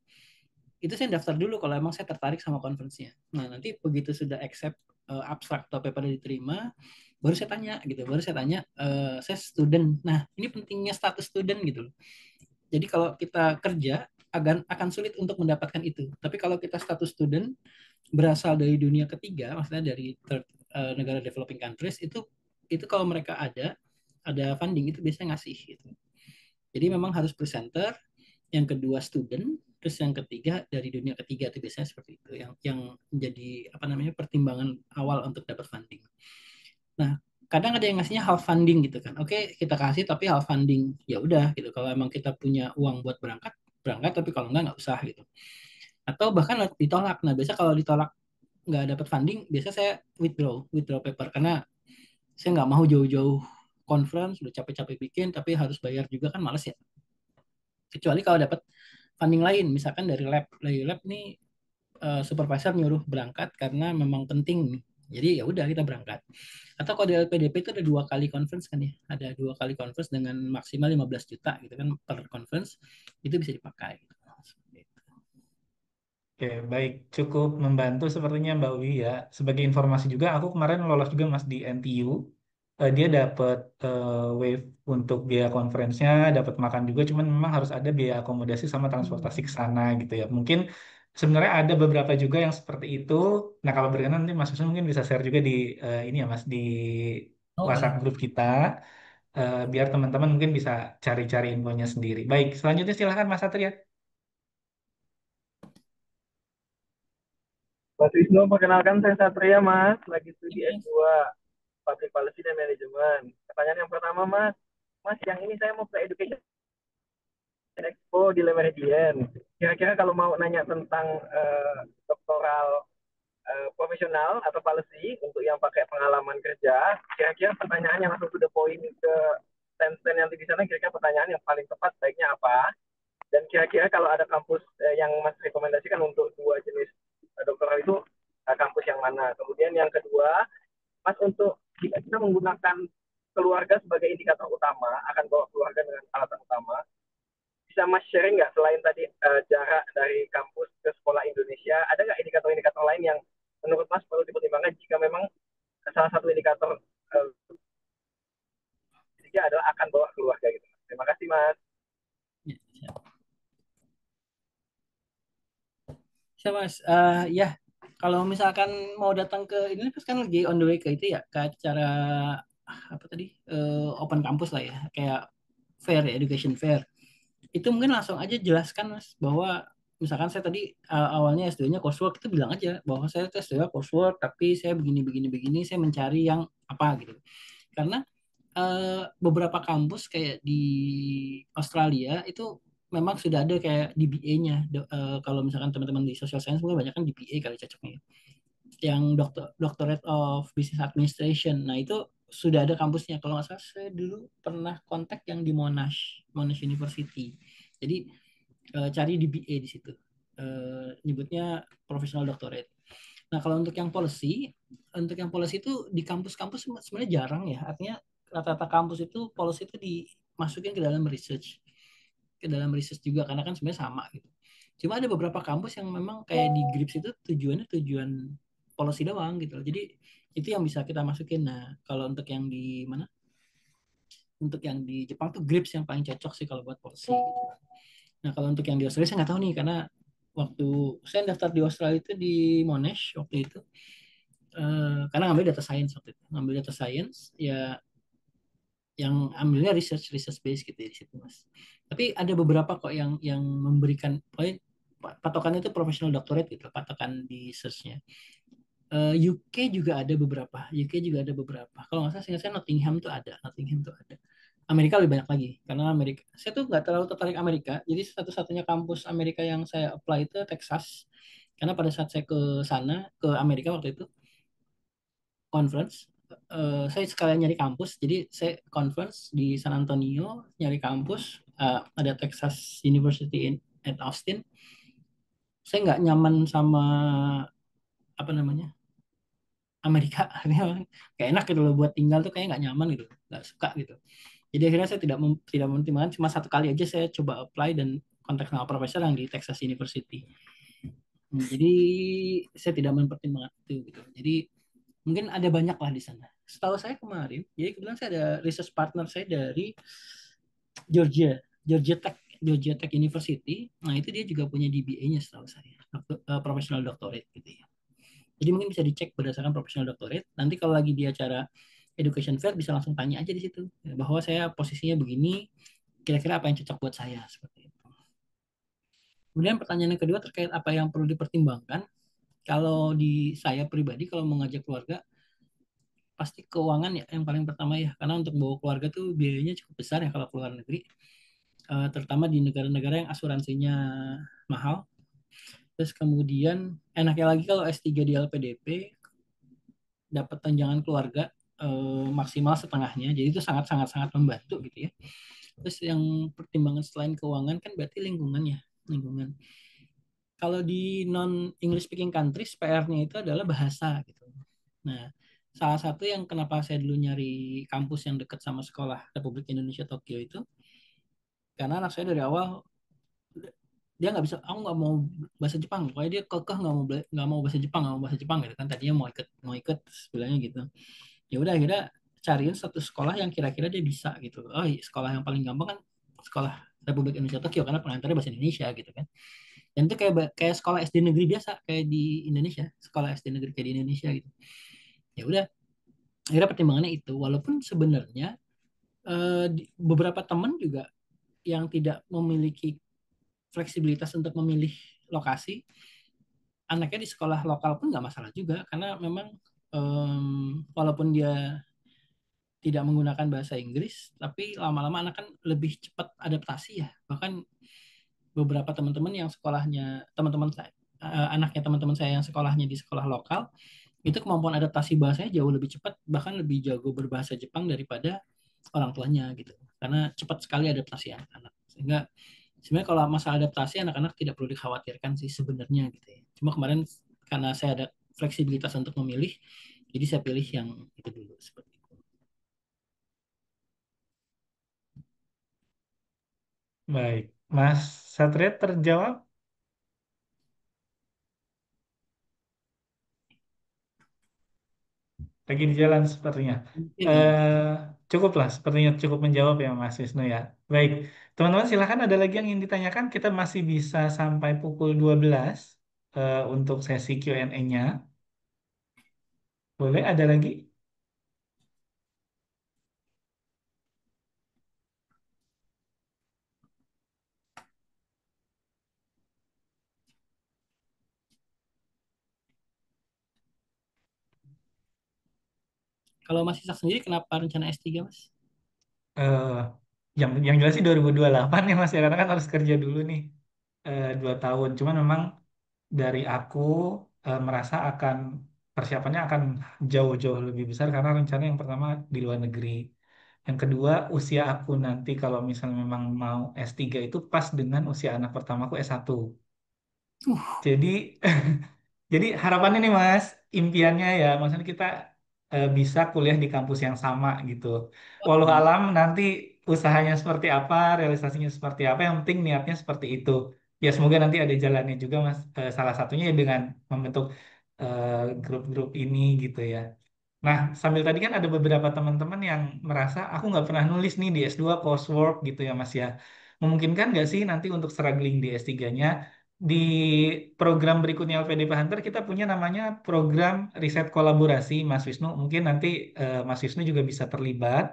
itu saya daftar dulu kalau emang saya tertarik sama conference-nya. Nah, nanti begitu sudah accept abstrak atau paper diterima, baru saya tanya saya student. Nah, ini pentingnya status student gitu. Jadi kalau kita kerja akan sulit untuk mendapatkan itu. Tapi kalau kita status student berasal dari dunia ketiga, maksudnya dari negara developing countries itu kalau mereka ada funding itu biasanya ngasih gitu. Jadi memang harus presenter, yang kedua student, terus yang ketiga dari dunia ketiga itu biasanya seperti itu yang menjadi apa namanya pertimbangan awal untuk dapat funding. Nah, kadang ada yang ngasihnya half funding gitu kan. Oke, kita kasih tapi half funding. Ya udah gitu. Kalau emang kita punya uang buat berangkat, berangkat tapi kalau nggak usah gitu. Atau bahkan ditolak. Nah, biasa kalau ditolak nggak dapat funding, biasa saya withdraw paper karena saya nggak mau jauh-jauh conference, udah capek-capek bikin tapi harus bayar juga kan males ya. Kecuali kalau dapat funding lain, misalkan dari lab nih supervisor nyuruh berangkat karena memang penting nih. Jadi ya udah kita berangkat. Atau kalau di LPDP itu ada 2 kali conference kan ya. Ada 2 kali conference dengan maksimal 15 juta gitu kan per conference. Itu bisa dipakai. Oke, baik. Cukup membantu sepertinya Mbak Wi ya. Sebagai informasi juga, aku kemarin lolos juga Mas di NTU. Dia dapat wave untuk biaya konferensinya, dapat makan juga, cuman memang harus ada biaya akomodasi sama transportasi ke sana gitu ya. Mungkin sebenarnya ada beberapa juga yang seperti itu. Nah, kalau berkenan nanti Mas Wisnu mungkin bisa share juga di ini ya Mas di Oh, WhatsApp boleh. grup kita, biar teman-teman mungkin bisa cari-cari infonya sendiri. Baik, selanjutnya silahkan Mas Satria. Mas Wisnu, perkenalkan saya Satria, Mas. Lagi studi S2 Public Policy dan Management. Pertanyaan yang pertama, Mas. Mas, yang ini saya mau ke Education Expo di Le Meridien. Kira-kira kalau mau nanya tentang doktoral profesional atau policy untuk yang pakai pengalaman kerja, kira-kira pertanyaannya langsung to the point ke stand yang di sana, kira-kira pertanyaan yang paling tepat baiknya apa? Dan kira-kira kalau ada kampus yang Mas rekomendasikan untuk dua jenis doktoral itu kampus yang mana? Kemudian yang kedua, Mas, untuk jika kita menggunakan keluarga sebagai indikator utama, akan bawa keluarga dengan alasan utama, bisa Mas sharing nggak selain tadi jarak dari kampus ke sekolah Indonesia, ada nggak indikator-indikator lain yang menurut Mas perlu dipertimbangkan jika memang salah satu indikator ketiga adalah akan bawa keluarga gitu. Terima kasih Mas. Ya, siap. Siap, Mas. Ya, kalau misalkan mau datang ke ini kan lagi on the way ke itu ya, ke acara apa tadi, open campus lah ya, kayak fair ya, education fair. Itu mungkin langsung aja jelaskan Mas bahwa misalkan saya tadi awalnya S2-nya coursework, itu bilang aja bahwa saya tuh S2 coursework tapi saya begini begini begini, saya mencari yang apa gitu. Karena beberapa kampus kayak di Australia itu memang sudah ada kayak DBA-nya. Kalau misalkan teman-teman di social science mungkin banyak kan DBA kali cocoknya, yang Doctorate of Business Administration. Nah itu sudah ada kampusnya. Kalau nggak salah saya dulu pernah kontak yang di Monash University. Jadi cari DBA di situ. Nyebutnya Professional Doctorate. Nah kalau untuk yang policy itu di kampus-kampus sebenarnya jarang ya. Artinya rata-rata kampus itu policy itu dimasukin ke dalam research juga, karena kan sebenarnya sama gitu. Cuma ada beberapa kampus yang memang kayak di GRIPS itu tujuannya tujuan policy doang gitu. Jadi itu yang bisa kita masukin. Nah kalau untuk yang di mana? Untuk yang di Jepang tuh GRIPS yang paling cocok sih kalau buat policy gitu. Nah kalau untuk yang di Australia saya nggak tahu nih, karena waktu saya daftar di Australia itu di Monash waktu itu, karena ngambil data science waktu itu, ngambil data science ya, yang ambilnya research base gitu ya di situ Mas. Tapi ada beberapa kok yang memberikan patokannya itu professional doctorate gitu, patokan di search-nya. UK juga ada beberapa. Kalau nggak salah seingat saya Nottingham tuh ada. Amerika lebih banyak lagi, karena Amerika saya tuh nggak terlalu tertarik Amerika. Jadi satu-satunya kampus Amerika yang saya apply itu Texas. Karena pada saat saya ke sana, ke Amerika waktu itu conference, saya sekalian nyari kampus. Jadi saya conference di San Antonio, nyari kampus, ada Texas University at Austin. Saya nggak nyaman sama apa namanya Amerika, kayak enak gitu loh buat tinggal tuh, kayak nggak nyaman gitu, nggak suka gitu. Jadi akhirnya saya tidak mempertimbangkan, cuma satu kali aja saya coba apply dan kontak sama profesor yang di Texas University. Jadi saya tidak mempertimbangkan itu gitu. Jadi mungkin ada banyak lah di sana. Setahu saya kemarin, jadi kebetulan saya ada research partner saya dari Georgia Tech University. Nah itu dia juga punya DBA-nya setahu saya, professional doctorate gitu ya. Jadi mungkin bisa dicek berdasarkan professional doctorate. Nanti kalau lagi di acara education fair bisa langsung tanya aja di situ bahwa saya posisinya begini, kira-kira apa yang cocok buat saya seperti itu. Kemudian pertanyaan yang kedua terkait apa yang perlu dipertimbangkan. Kalau di saya pribadi kalau mengajak keluarga, pasti keuangan ya yang paling pertama ya, karena untuk bawa keluarga tuh biayanya cukup besar ya kalau keluar negeri, terutama di negara-negara yang asuransinya mahal. Terus kemudian enaknya lagi kalau S3 di LPDP dapat tunjangan keluarga maksimal setengahnya, jadi itu sangat membantu gitu ya. Terus yang pertimbangan selain keuangan kan berarti lingkungan. Kalau di non English speaking countries PR-nya itu adalah bahasa gitu. Nah, salah satu yang kenapa saya dulu nyari kampus yang dekat sama sekolah Republik Indonesia Tokyo itu, karena anak saya dari awal dia nggak bisa, aku nggak mau bahasa Jepang, pokoknya dia kekeh nggak mau bahasa Jepang gitu kan, tadinya mau ikut bilangnya gitu. Ya udah akhirnya cariin satu sekolah yang kira-kira dia bisa gitu. Oh, sekolah yang paling gampang kan sekolah Republik Indonesia Tokyo, karena pengantarnya bahasa Indonesia gitu kan. Dan itu kayak sekolah SD negeri biasa kayak di Indonesia, sekolah SD negeri kayak di Indonesia gitu. Ya udah, akhirnya pertimbangannya itu. Walaupun sebenarnya beberapa teman juga yang tidak memiliki fleksibilitas untuk memilih lokasi, anaknya di sekolah lokal pun nggak masalah juga, karena memang walaupun dia tidak menggunakan bahasa Inggris, tapi lama-lama anak kan lebih cepat adaptasi ya. Bahkan beberapa teman-teman yang sekolahnya, anaknya teman-teman saya yang sekolahnya di sekolah lokal, itu kemampuan adaptasi bahasanya jauh lebih cepat, bahkan lebih jago berbahasa Jepang daripada orang tuanya gitu. Karena cepat sekali adaptasi anak-anak. Sehingga sebenarnya kalau masalah adaptasi anak-anak tidak perlu dikhawatirkan sih sebenarnya gitu ya. Cuma kemarin karena saya ada fleksibilitas untuk memilih, jadi saya pilih yang itu dulu seperti itu. Baik, Mas Satria terjawab. Lagi di jalan sepertinya. Mungkin ya. Eh, Cukuplah, sepertinya cukup menjawab ya Mas Wisnu ya. Baik, teman-teman silakan ada lagi yang ingin ditanyakan. Kita masih bisa sampai pukul 12 untuk sesi Q&A-nya. Boleh ada lagi? Kalau Mas Isak sendiri kenapa rencana S3 Mas? Eh, yang jelas sih 2028 ya Mas ya, karena kan harus kerja dulu nih 2 tahun. Cuman memang dari aku merasa akan persiapannya akan jauh-jauh lebih besar karena rencana yang pertama di luar negeri. Yang kedua, usia aku nanti kalau misalnya memang mau S3 itu pas dengan usia anak pertamaku S1. Jadi jadi harapannya nih Mas, impiannya ya, maksudnya kita bisa kuliah di kampus yang sama gitu. Walau Hmm. alam nanti usahanya seperti apa, realisasinya seperti apa, yang penting niatnya seperti itu. Ya semoga nanti ada jalannya juga Mas. Salah satunya ya dengan membentuk eh, grup-grup ini gitu ya. Nah, sambil tadi kan ada beberapa teman-teman yang merasa aku nggak pernah nulis nih di S2 coursework gitu ya Mas ya. Memungkinkan nggak sih nanti untuk struggling di S3-nya? Di program berikutnya LPDP Hunter kita punya namanya program riset kolaborasi Mas Wisnu. Mungkin nanti Mas Wisnu juga bisa terlibat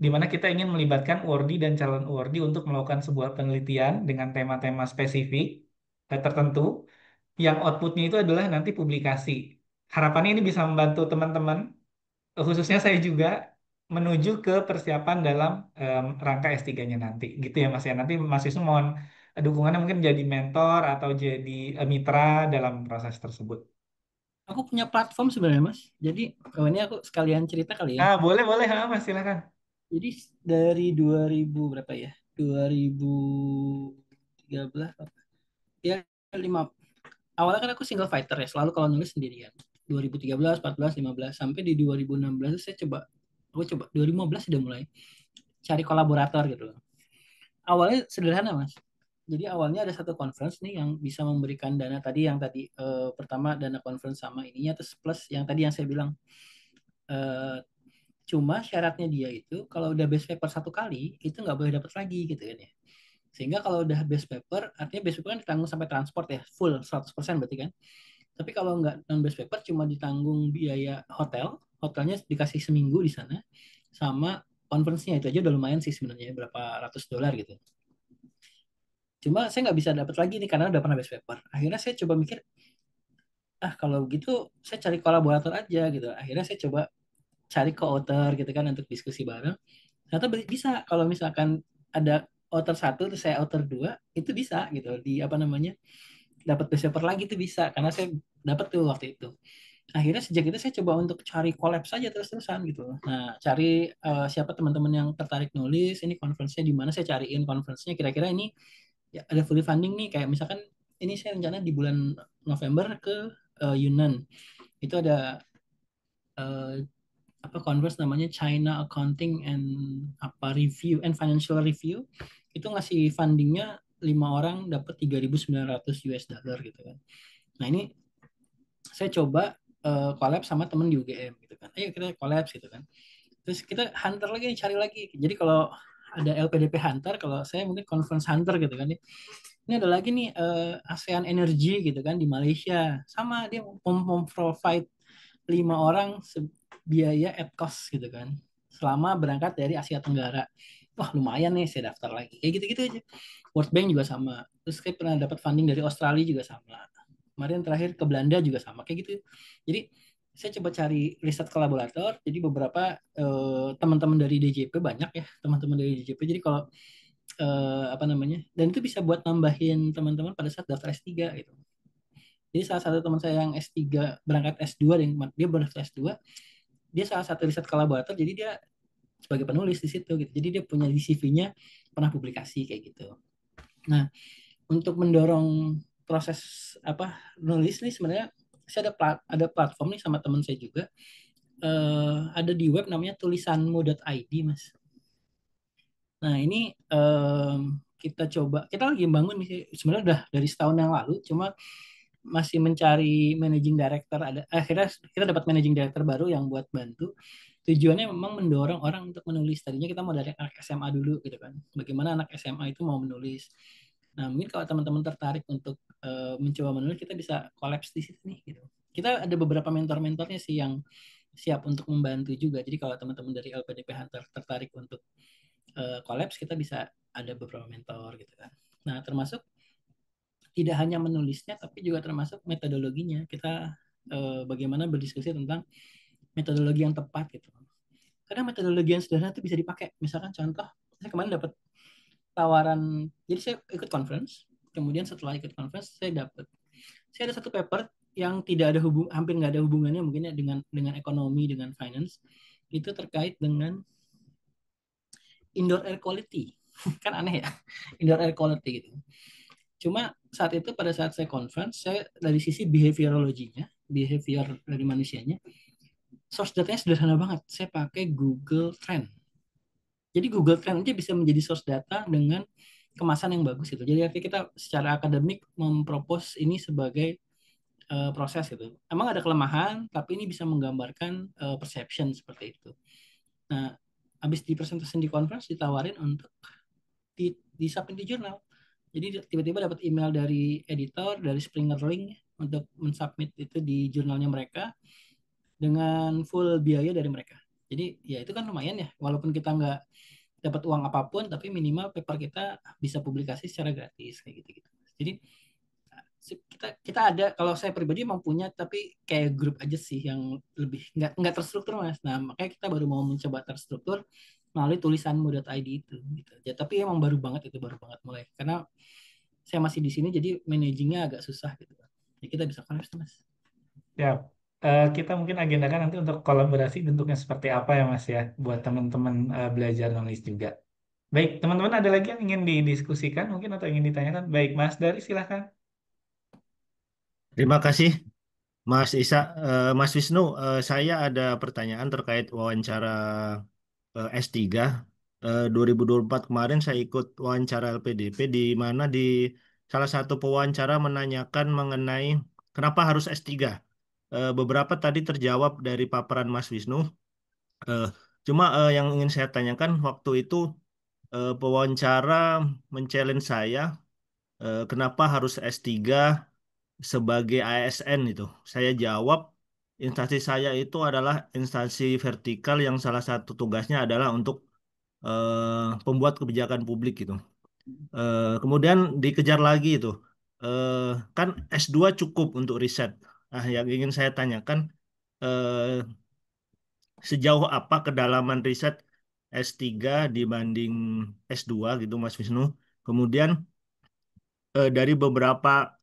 di mana kita ingin melibatkan UORDI dan calon UORDI untuk melakukan sebuah penelitian dengan tema-tema spesifik tertentu yang outputnya itu adalah nanti publikasi. Harapannya ini bisa membantu teman-teman, khususnya saya juga menuju ke persiapan dalam rangka S3-nya nanti. Gitu ya Mas ya. Nanti Mas Wisnu mohon dukungannya mungkin jadi mentor atau jadi mitra dalam proses tersebut. Aku punya platform sebenarnya Mas. Jadi ini aku sekalian cerita kali ya. Boleh boleh Mas silakan. Jadi dari 2000 berapa ya? 2013 apa? Ya 5. Awalnya kan aku single fighter ya, selalu kalau nulis sendirian. 2013, 14, 15 sampai di 2016 saya coba 2015 sudah mulai cari kolaborator gitu loh. Awalnya sederhana Mas. Jadi awalnya ada satu conference nih yang bisa memberikan dana tadi yang tadi pertama dana conference sama ininya terus plus yang tadi yang saya bilang eh, cuma syaratnya dia itu kalau udah best paper satu kali itu nggak boleh dapat lagi gitu kan ya. Sehingga kalau udah best paper artinya best paper kan ditanggung sampai transport ya full 100% berarti kan. Tapi kalau nggak non best paper cuma ditanggung biaya hotelnya dikasih seminggu di sana sama conference-nya itu aja udah lumayan sih sebenarnya berapa ratus dolar gitu. Cuma saya nggak bisa dapat lagi nih karena udah pernah best paper. Akhirnya saya coba mikir, kalau gitu saya cari kolaborator aja gitu. Akhirnya saya coba cari co-author gitu kan untuk diskusi bareng. Ternyata bisa kalau misalkan ada author satu terus saya author dua itu bisa gitu di apa namanya dapat best paper lagi itu bisa karena saya dapat tuh waktu itu. Akhirnya sejak itu saya coba untuk cari collab saja terus-terusan gitu. Nah, cari siapa teman-teman yang tertarik nulis, ini conference-nya di mana saya cariin conference-nya kira-kira ini ya ada fully funding nih kayak misalkan ini saya rencana di bulan November ke Yunan. Itu ada eh, apa conference namanya China Accounting and apa Review and Financial Review. Itu ngasih fundingnya 5 orang dapat 3.900 US dollar gitu kan. Nah, ini saya coba collab sama temen di UGM gitu kan. Ayo kita collab gitu kan. Terus kita hunter lagi nih, cari lagi. Jadi kalau ada LPDP Hunter, kalau saya mungkin conference hunter gitu kan. Ini ada lagi nih ASEAN Energy gitu kan di Malaysia. Sama dia memprovide 5 orang biaya at cost gitu kan. Selama berangkat dari Asia Tenggara. Wah lumayan nih saya daftar lagi. Kayak gitu-gitu aja. World Bank juga sama. Terus kayak pernah dapat funding dari Australia juga sama. Kemarin terakhir ke Belanda juga sama. Kayak gitu. Jadi saya coba cari riset kolaborator. Jadi beberapa teman-teman dari DJP banyak ya. Teman-teman dari DJP. Jadi kalau apa namanya dan itu bisa buat nambahin teman-teman pada saat daftar S3 gitu. Jadi salah satu teman saya yang S3 berangkat S2 dan dia berangkat S2 dia salah satu riset kolaborator jadi dia sebagai penulis di situ gitu. Jadi dia punya di CV-nya pernah publikasi kayak gitu. Nah, untuk mendorong proses apa nulis nih sebenarnya saya ada platform nih sama teman saya juga. Ada di web namanya tulisanmu.id, Mas. Nah, ini kita lagi bangun nih sebenarnya udah dari setahun yang lalu, cuma masih mencari managing director. Akhirnya kita dapat managing director baru yang buat bantu. Tujuannya memang mendorong orang untuk menulis. Tadinya kita mau dari anak SMA dulu gitu kan. Bagaimana anak SMA itu mau menulis. Nah, mungkin kalau teman-teman tertarik untuk mencoba menulis, kita bisa kolaps di sini gitu. Kita ada beberapa mentor-mentornya sih yang siap untuk membantu juga. Jadi kalau teman-teman dari LPDP Hunter tertarik untuk kolaps, kita bisa ada beberapa mentor gitu kan. Nah, termasuk tidak hanya menulisnya, tapi juga termasuk metodologinya. Kita bagaimana berdiskusi tentang metodologi yang tepat gitu. Karena metodologi yang sederhana itu bisa dipakai. Misalkan contoh, saya kemarin dapat tawaran, jadi saya ikut conference, kemudian setelah ikut conference saya ada satu paper yang tidak ada hampir nggak ada hubungannya mungkin ya dengan ekonomi, dengan finance, itu terkait dengan indoor air quality. Kan aneh ya, indoor air quality gitu. Cuma saat itu pada saat saya conference, saya dari sisi behaviorologinya, behavior dari manusianya, source datanya sederhana banget. Saya pakai Google Trend. Jadi Google Trend aja bisa menjadi source data dengan kemasan yang bagus gitu. Jadi artinya kita secara akademik mempropos ini sebagai proses gitu. Emang ada kelemahan, tapi ini bisa menggambarkan perception seperti itu. Nah, habis di presentasi di conference ditawarin untuk disubmit di jurnal. Jadi tiba-tiba dapat email dari editor, dari Springer Link untuk mensubmit itu di jurnalnya mereka dengan full biaya dari mereka. Jadi ya itu kan lumayan ya, walaupun kita nggak dapat uang apapun, tapi minimal paper kita bisa publikasi secara gratis kayak gitu-gitu. Jadi kita ada, kalau saya pribadi memang punya, tapi kayak grup aja sih yang lebih nggak terstruktur Mas. Nah makanya kita baru mau mencoba terstruktur melalui tulisanmu.id itu gitu. Ya, tapi emang baru banget mulai karena saya masih di sini jadi managingnya agak susah gitu kan. Ya kita bisa kolaps Mas. Ya, kita mungkin agendakan nanti untuk kolaborasi bentuknya seperti apa ya Mas ya, buat teman-teman belajar nulis juga. Baik, teman-teman ada lagi yang ingin didiskusikan mungkin atau ingin ditanyakan? Baik, Mas Dari silahkan. Terima kasih, Mas Isa. Mas Wisnu, saya ada pertanyaan terkait wawancara S3. 2024 kemarin saya ikut wawancara LPDP di mana di salah satu pewawancara menanyakan mengenai kenapa harus S3. Beberapa tadi terjawab dari paparan Mas Wisnu. Eh, Cuma yang ingin saya tanyakan waktu itu pewawancara men-challenge saya kenapa harus S3 sebagai ASN itu. Saya jawab instansi saya itu adalah instansi vertikal yang salah satu tugasnya adalah untuk pembuat kebijakan publik gitu. Kemudian dikejar lagi itu. Eh, Kan S2 cukup untuk riset. Nah, yang ingin saya tanyakan eh, sejauh apa kedalaman riset S3 dibanding S2 gitu Mas Wisnu. Kemudian dari beberapa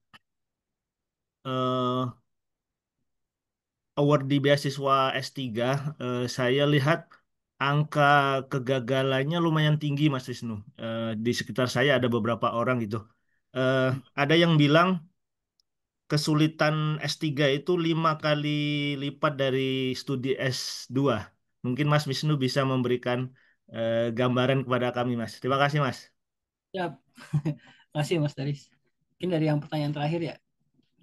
eh, award di beasiswa S3, saya lihat angka kegagalannya lumayan tinggi, Mas Wisnu. Di sekitar saya ada beberapa orang gitu. Eh, ada yang bilang kesulitan S3 itu 5 kali lipat dari studi S2. Mungkin Mas Wisnu bisa memberikan gambaran kepada kami, Mas. Terima kasih, Mas. Ya, kasih Mas Daris. Mungkin dari yang pertanyaan terakhir ya,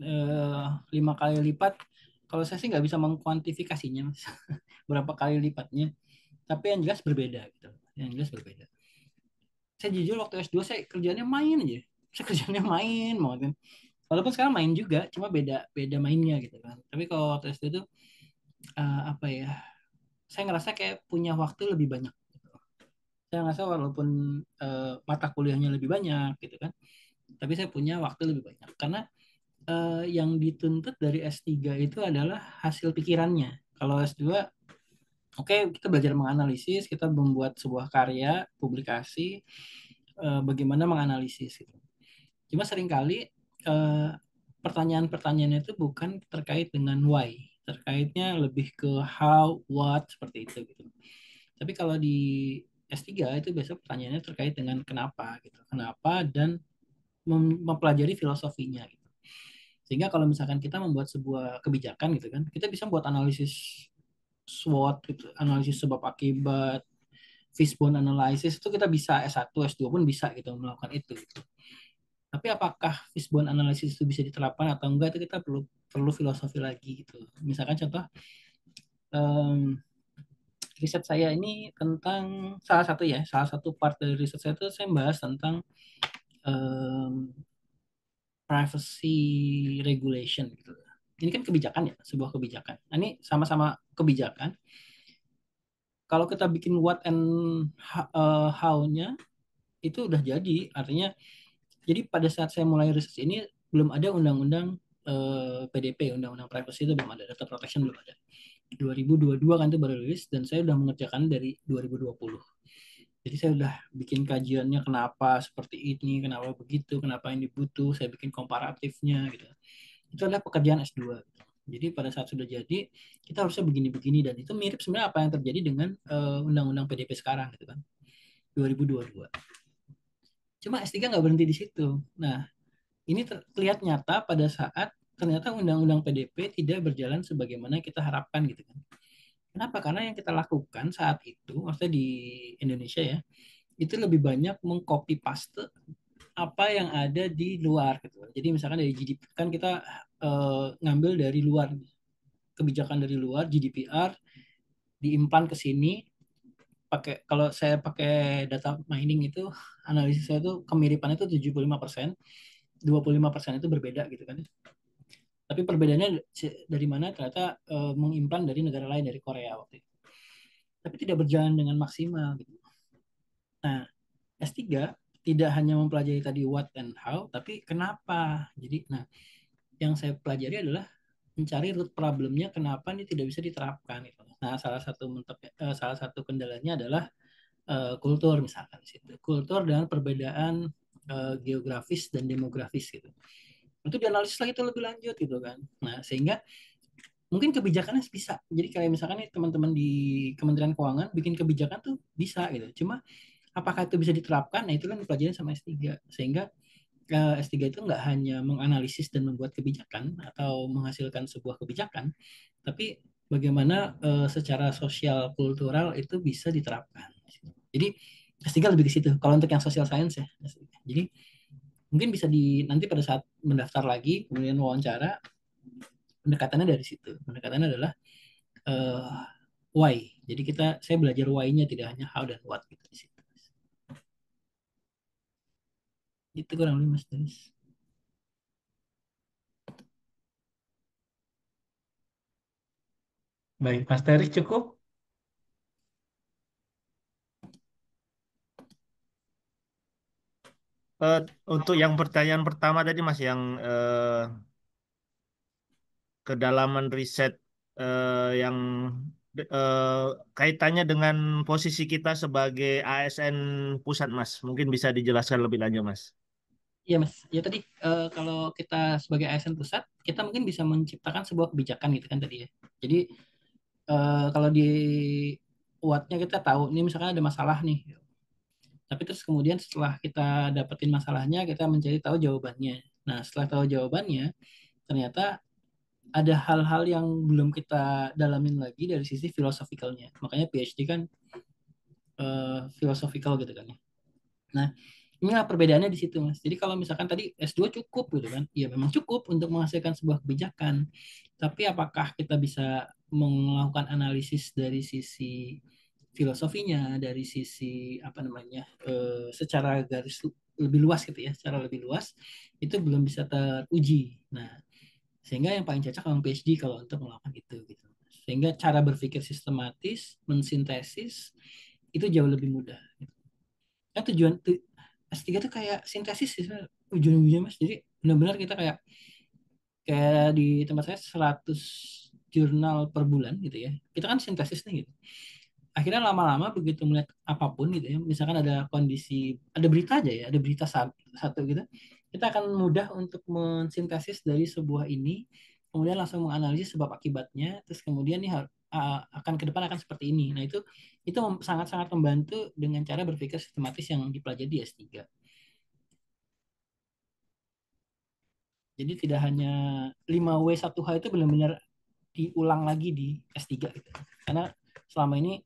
5 kali lipat. Kalau saya sih nggak bisa mengkuantifikasinya, Mas. Berapa kali lipatnya. Tapi yang jelas berbeda gitu. Yang jelas berbeda. Saya jujur waktu S2 saya kerjanya main aja. Saya kerjanya main banget kan. Walaupun sekarang main juga, cuma beda beda mainnya gitu kan. Tapi kalau waktu S2 itu apa ya? Saya ngerasa kayak punya waktu lebih banyak. Gitu. Saya ngerasa walaupun mata kuliahnya lebih banyak gitu kan, tapi saya punya waktu lebih banyak karena yang dituntut dari S3 itu adalah hasil pikirannya. Kalau S2, oke, kita belajar menganalisis, kita membuat sebuah karya, publikasi, bagaimana menganalisis gitu. Cuma seringkali pertanyaan-pertanyaannya itu bukan terkait dengan why, terkaitnya lebih ke how, what, seperti itu gitu. Tapi kalau di S3 itu biasa pertanyaannya terkait dengan kenapa gitu. Kenapa dan mempelajari filosofinya gitu. Sehingga kalau misalkan kita membuat sebuah kebijakan gitu kan, kita bisa buat analisis SWOT gitu, analisis sebab akibat, fishbone analysis itu kita bisa S1, S2 pun bisa gitu melakukan itu gitu. Tapi apakah fishbone analysis itu bisa diterapkan atau enggak itu kita perlu perlu filosofi lagi gitu. Misalkan contoh riset saya ini tentang salah satu part dari riset saya itu saya bahas tentang um, privacy regulation gitu. Ini kan kebijakan ya, sebuah kebijakan. Nah, ini sama-sama kebijakan. Kalau kita bikin what and how-nya itu udah jadi, artinya jadi pada saat saya mulai riset ini belum ada undang-undang PDP, undang-undang privacy itu belum ada, data protection belum ada. 2022 kan itu baru rilis dan saya udah mengerjakan dari 2020. Jadi saya udah bikin kajiannya kenapa seperti ini, kenapa begitu, kenapa ini butuh, saya bikin komparatifnya gitu. Itu adalah pekerjaan S2. Jadi pada saat sudah jadi, kita harusnya begini-begini dan itu mirip sebenarnya apa yang terjadi dengan undang-undang PDP sekarang gitu kan. 2022. Cuma S3 nggak berhenti di situ. Nah, ini terlihat nyata pada saat ternyata undang-undang PDP tidak berjalan sebagaimana kita harapkan gitu kan. Kenapa? Karena yang kita lakukan saat itu, maksudnya di Indonesia ya, itu lebih banyak mengcopy paste apa yang ada di luar gitu. Jadi misalkan dari GDP kan kita ngambil dari luar kebijakan dari luar GDPR diimplan ke sini pakai kalau saya pakai data mining itu analisis saya itu kemiripan itu 75%, 25% itu berbeda gitu kan. Tapi perbedaannya dari mana ternyata mengimplan dari negara lain dari Korea waktu itu. Tapi tidak berjalan dengan maksimal gitu. Nah, S3 tidak hanya mempelajari tadi what and how, tapi kenapa. Jadi, nah, yang saya pelajari adalah mencari root problemnya kenapa ini tidak bisa diterapkan. Gitu. Nah, salah satu kendalanya adalah kultur misalkan di situ. Kultur dengan perbedaan geografis dan demografis gitu. Itu dianalisis lagi itu lebih lanjut gitu kan. Nah, sehingga mungkin kebijakannya bisa. Jadi kayak misalkan nih teman-teman di Kementerian Keuangan bikin kebijakan tuh bisa gitu. Cuma apakah itu bisa diterapkan? Nah, itu kan dipelajari sama S3. Sehingga S3 itu nggak hanya menganalisis dan membuat kebijakan atau menghasilkan sebuah kebijakan, tapi bagaimana secara sosial kultural itu bisa diterapkan. Jadi S3 lebih ke situ. Kalau untuk yang social science ya. Jadi mungkin bisa nanti pada saat mendaftar lagi, kemudian wawancara, pendekatannya dari situ. Pendekatannya adalah uh, why. Jadi saya belajar why-nya tidak hanya how dan what gitu di situ. Itu kurang lebih Mas Denis. Baik, Mas Teris cukup? Eh, untuk yang pertanyaan pertama tadi Mas yang kedalaman riset yang eh, kaitannya dengan posisi kita sebagai ASN pusat Mas, mungkin bisa dijelaskan lebih lanjut Mas. Iya Mas, ya tadi kalau kita sebagai ASN pusat, kita mungkin bisa menciptakan sebuah kebijakan gitu kan tadi ya. Jadi kalau di what-nya kita tahu, ini misalkan ada masalah nih. Tapi terus kemudian setelah kita dapetin masalahnya, kita mencari tahu jawabannya. Nah, setelah tahu jawabannya, ternyata ada hal-hal yang belum kita dalamin lagi dari sisi filosofikalnya. Makanya PhD kan philosophical gitu kan ya. Nah, inilah perbedaannya di situ, Mas. Jadi kalau misalkan tadi S2 cukup gitu kan, ya memang cukup untuk menghasilkan sebuah kebijakan. Tapi apakah kita bisa melakukan analisis dari sisi filosofinya, dari sisi apa namanya, secara garis lebih luas gitu ya, secara lebih luas, itu belum bisa teruji. Nah, sehingga yang paling cocok memang PhD kalau untuk melakukan itu gitu. Sehingga cara berpikir sistematis, mensintesis itu jauh lebih mudah. Gitu. Kan S3 itu kayak sintesis sih ujung-ujungnya Mas. Jadi benar-benar kita kayak kayak di tempat saya 100 jurnal per bulan gitu ya. Kita kan sintesis nih gitu. Akhirnya lama-lama begitu melihat apapun gitu ya, misalkan ada kondisi, ada berita aja ya, ada berita satu gitu, kita akan mudah untuk mensintesis dari sebuah ini, kemudian langsung menganalisis sebab akibatnya, terus kemudian nih akan ke depan akan seperti ini. Nah, itu sangat-sangat membantu dengan cara berpikir sistematis yang dipelajari di S3. Jadi tidak hanya 5W1H itu benar-benar diulang lagi di S3 gitu. Karena selama ini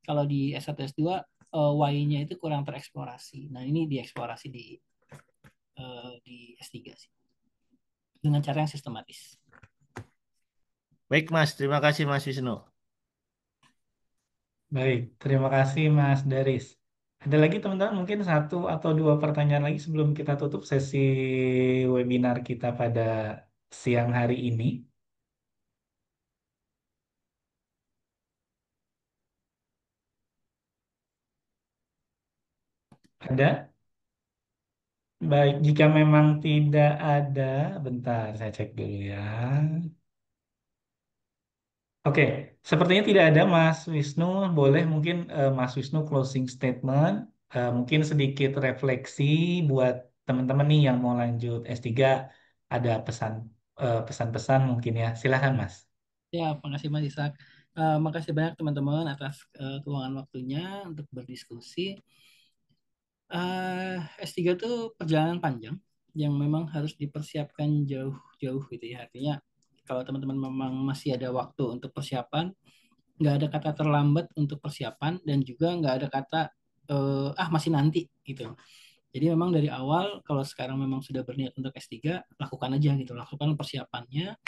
kalau di S1 S2 Y-nya itu kurang tereksplorasi. Nah, ini dieksplorasi di S3 sih. Dengan cara yang sistematis. Baik Mas, terima kasih Mas Wisnu. Baik, terima kasih Mas Daris. Ada lagi teman-teman mungkin satu atau dua pertanyaan lagi sebelum kita tutup sesi webinar kita pada siang hari ini. Ada? Baik, jika memang tidak ada, bentar saya cek dulu ya. Oke, sepertinya tidak ada Mas Wisnu. Boleh mungkin Mas Wisnu closing statement, mungkin sedikit refleksi buat teman-teman nih yang mau lanjut S3. Ada pesan-pesan mungkin ya. Silakan Mas. Ya, makasih Mas Ishak. Makasih banyak teman-teman atas keluangan waktunya untuk berdiskusi. S3 itu perjalanan panjang yang memang harus dipersiapkan jauh-jauh gitu ya. Artinya kalau teman-teman memang masih ada waktu untuk persiapan, nggak ada kata terlambat untuk persiapan dan juga nggak ada kata masih nanti gitu. Jadi memang dari awal kalau sekarang memang sudah berniat untuk S3, lakukan aja gitu, lakukan persiapannya.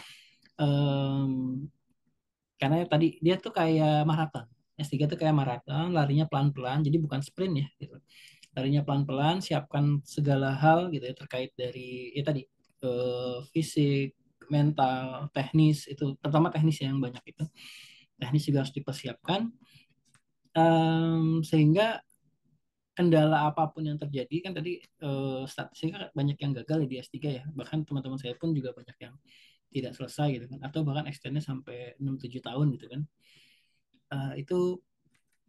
Karena tadi dia tuh kayak maraton. S3 tuh kayak maraton, larinya pelan-pelan, jadi bukan sprint ya gitu. Larinya pelan-pelan, siapkan segala hal gitu ya terkait dari ya tadi fisik, mental, teknis itu terutama teknis yang banyak itu. Teknis juga harus dipersiapkan sehingga kendala apapun yang terjadi kan tadi statistiknya banyak yang gagal di S3 ya. Bahkan teman-teman saya pun juga banyak yang tidak selesai gitu kan atau bahkan extendnya sampai 6-7 tahun gitu kan. Itu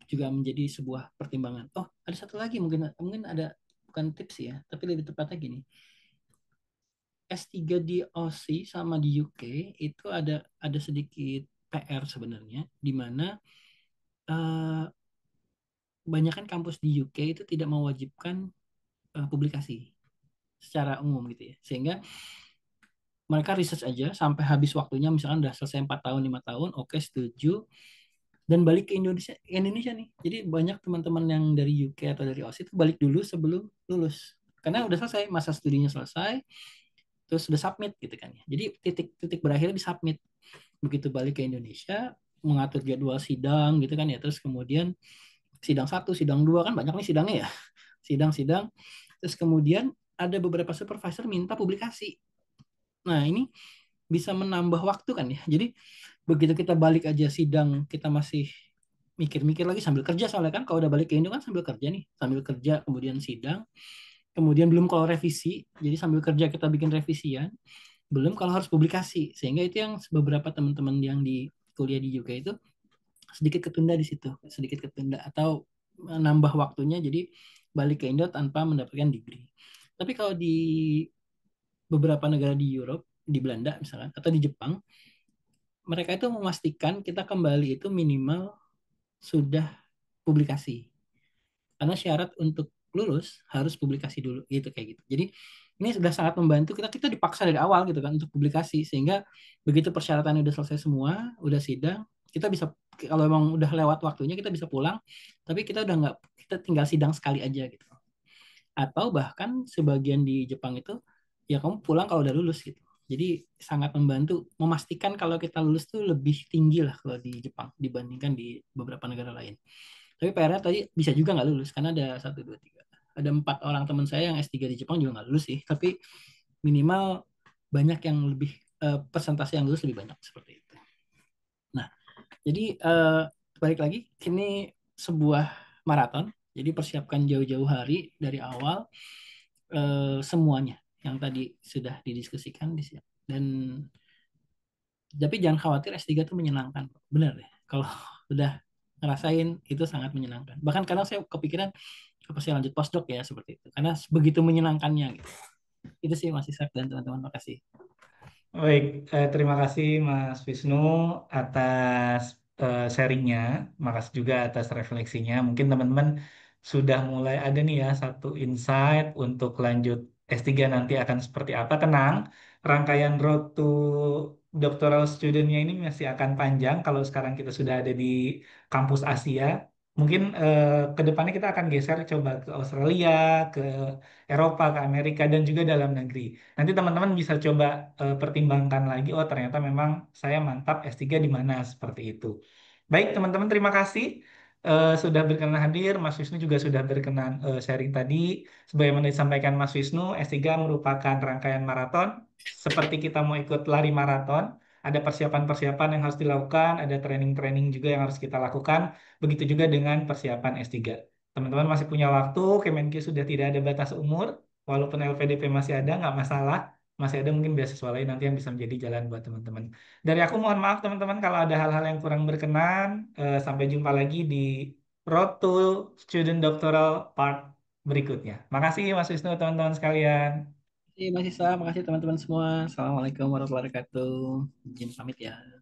juga menjadi sebuah pertimbangan. Oh, ada satu lagi mungkin ada bukan tips ya, tapi lebih tepatnya gini. S3 di Aussie sama di UK itu ada sedikit PR sebenarnya di mana banyak kan kampus di UK itu tidak mewajibkan publikasi secara umum gitu ya. Sehingga mereka research aja sampai habis waktunya misalkan udah selesai 4 tahun 5 tahun, oke setuju dan balik ke Indonesia nih. Jadi banyak teman-teman yang dari UK atau dari Aussie itu balik dulu sebelum lulus. Karena udah selesai, masa studinya selesai, terus udah submit gitu kan ya. Jadi titik berakhir di submit. Begitu balik ke Indonesia, mengatur jadwal sidang gitu kan ya. Terus kemudian sidang 1, sidang 2 kan banyak nih sidangnya ya. Sidang-sidang. Terus kemudian ada beberapa supervisor minta publikasi. Nah, ini bisa menambah waktu kan ya. Jadi begitu kita balik aja sidang, kita masih mikir-mikir lagi sambil kerja soalnya kan kalau udah balik ke Indo kan sambil kerja nih, sambil kerja kemudian sidang, kemudian belum kalau revisi, jadi sambil kerja kita bikin revisian, belum kalau harus publikasi. Sehingga itu yang beberapa teman-teman yang di kuliah di UK itu sedikit ketunda di situ, sedikit ketunda atau nambah waktunya jadi balik ke Indo tanpa mendapatkan degree. Tapi kalau di beberapa negara di Europe, di Belanda misalkan, atau di Jepang, mereka itu memastikan kita kembali itu minimal sudah publikasi. Karena syarat untuk lulus harus publikasi dulu gitu kayak gitu. Jadi ini sudah sangat membantu kita dipaksa dari awal gitu kan untuk publikasi sehingga begitu persyaratan udah selesai semua, udah sidang, kita bisa kalau emang udah lewat waktunya kita bisa pulang, tapi kita udah nggak kita tinggal sidang sekali aja gitu. Atau bahkan sebagian di Jepang itu ya kamu pulang kalau udah lulus gitu. Jadi sangat membantu memastikan kalau kita lulus tuh lebih tinggi lah kalau di Jepang dibandingkan di beberapa negara lain. Tapi PR-nya tadi bisa juga nggak lulus karena ada 1, 2, 3. Ada 4 orang teman saya yang S3 di Jepang juga nggak lulus sih. Tapi minimal banyak yang lebih persentase yang lulus lebih banyak seperti itu. Nah, jadi balik lagi ini sebuah maraton. Jadi persiapkan jauh-jauh hari dari awal semuanya yang tadi sudah didiskusikan di sini. Dan tapi jangan khawatir S3 itu menyenangkan. Benar deh. Kalau udah ngerasain itu sangat menyenangkan. Bahkan kadang saya kepikiran apa saya lanjut postdoc ya seperti itu. Karena begitu menyenangkannya gitu. Itu sih Mas Isak dan teman-teman. Makasih. Baik, terima kasih Mas Wisnu atas sharingnya. Makasih juga atas refleksinya. Mungkin teman-teman sudah mulai ada nih ya satu insight untuk lanjut S3 nanti akan seperti apa. Tenang, rangkaian road to doctoral student-nya ini masih akan panjang kalau sekarang kita sudah ada di kampus Asia. Mungkin ke depannya kita akan geser coba ke Australia, ke Eropa, ke Amerika, dan juga dalam negeri. Nanti teman-teman bisa coba pertimbangkan lagi, oh ternyata memang saya mantap S3 di mana, seperti itu. Baik teman-teman, terima kasih sudah berkenan hadir. Mas Wisnu juga sudah berkenan sharing tadi. Sebagaimana disampaikan Mas Wisnu, S3 merupakan rangkaian maraton. Seperti kita mau ikut lari maraton, ada persiapan-persiapan yang harus dilakukan, ada training-training juga yang harus kita lakukan. Begitu juga dengan persiapan S3. Teman-teman masih punya waktu, Kemenkyu sudah tidak ada batas umur. Walaupun LPDP masih ada, nggak masalah. Masih ada mungkin beasiswa lain nanti yang bisa menjadi jalan buat teman-teman. Dari aku mohon maaf teman-teman kalau ada hal-hal yang kurang berkenan. Sampai jumpa lagi di Road to Student Doctoral Part berikutnya. Makasih Mas Wisnu, teman-teman sekalian. Terima kasih Mas Isa, makasih teman-teman semua. Assalamualaikum warahmatullahi wabarakatuh. Izin pamit ya.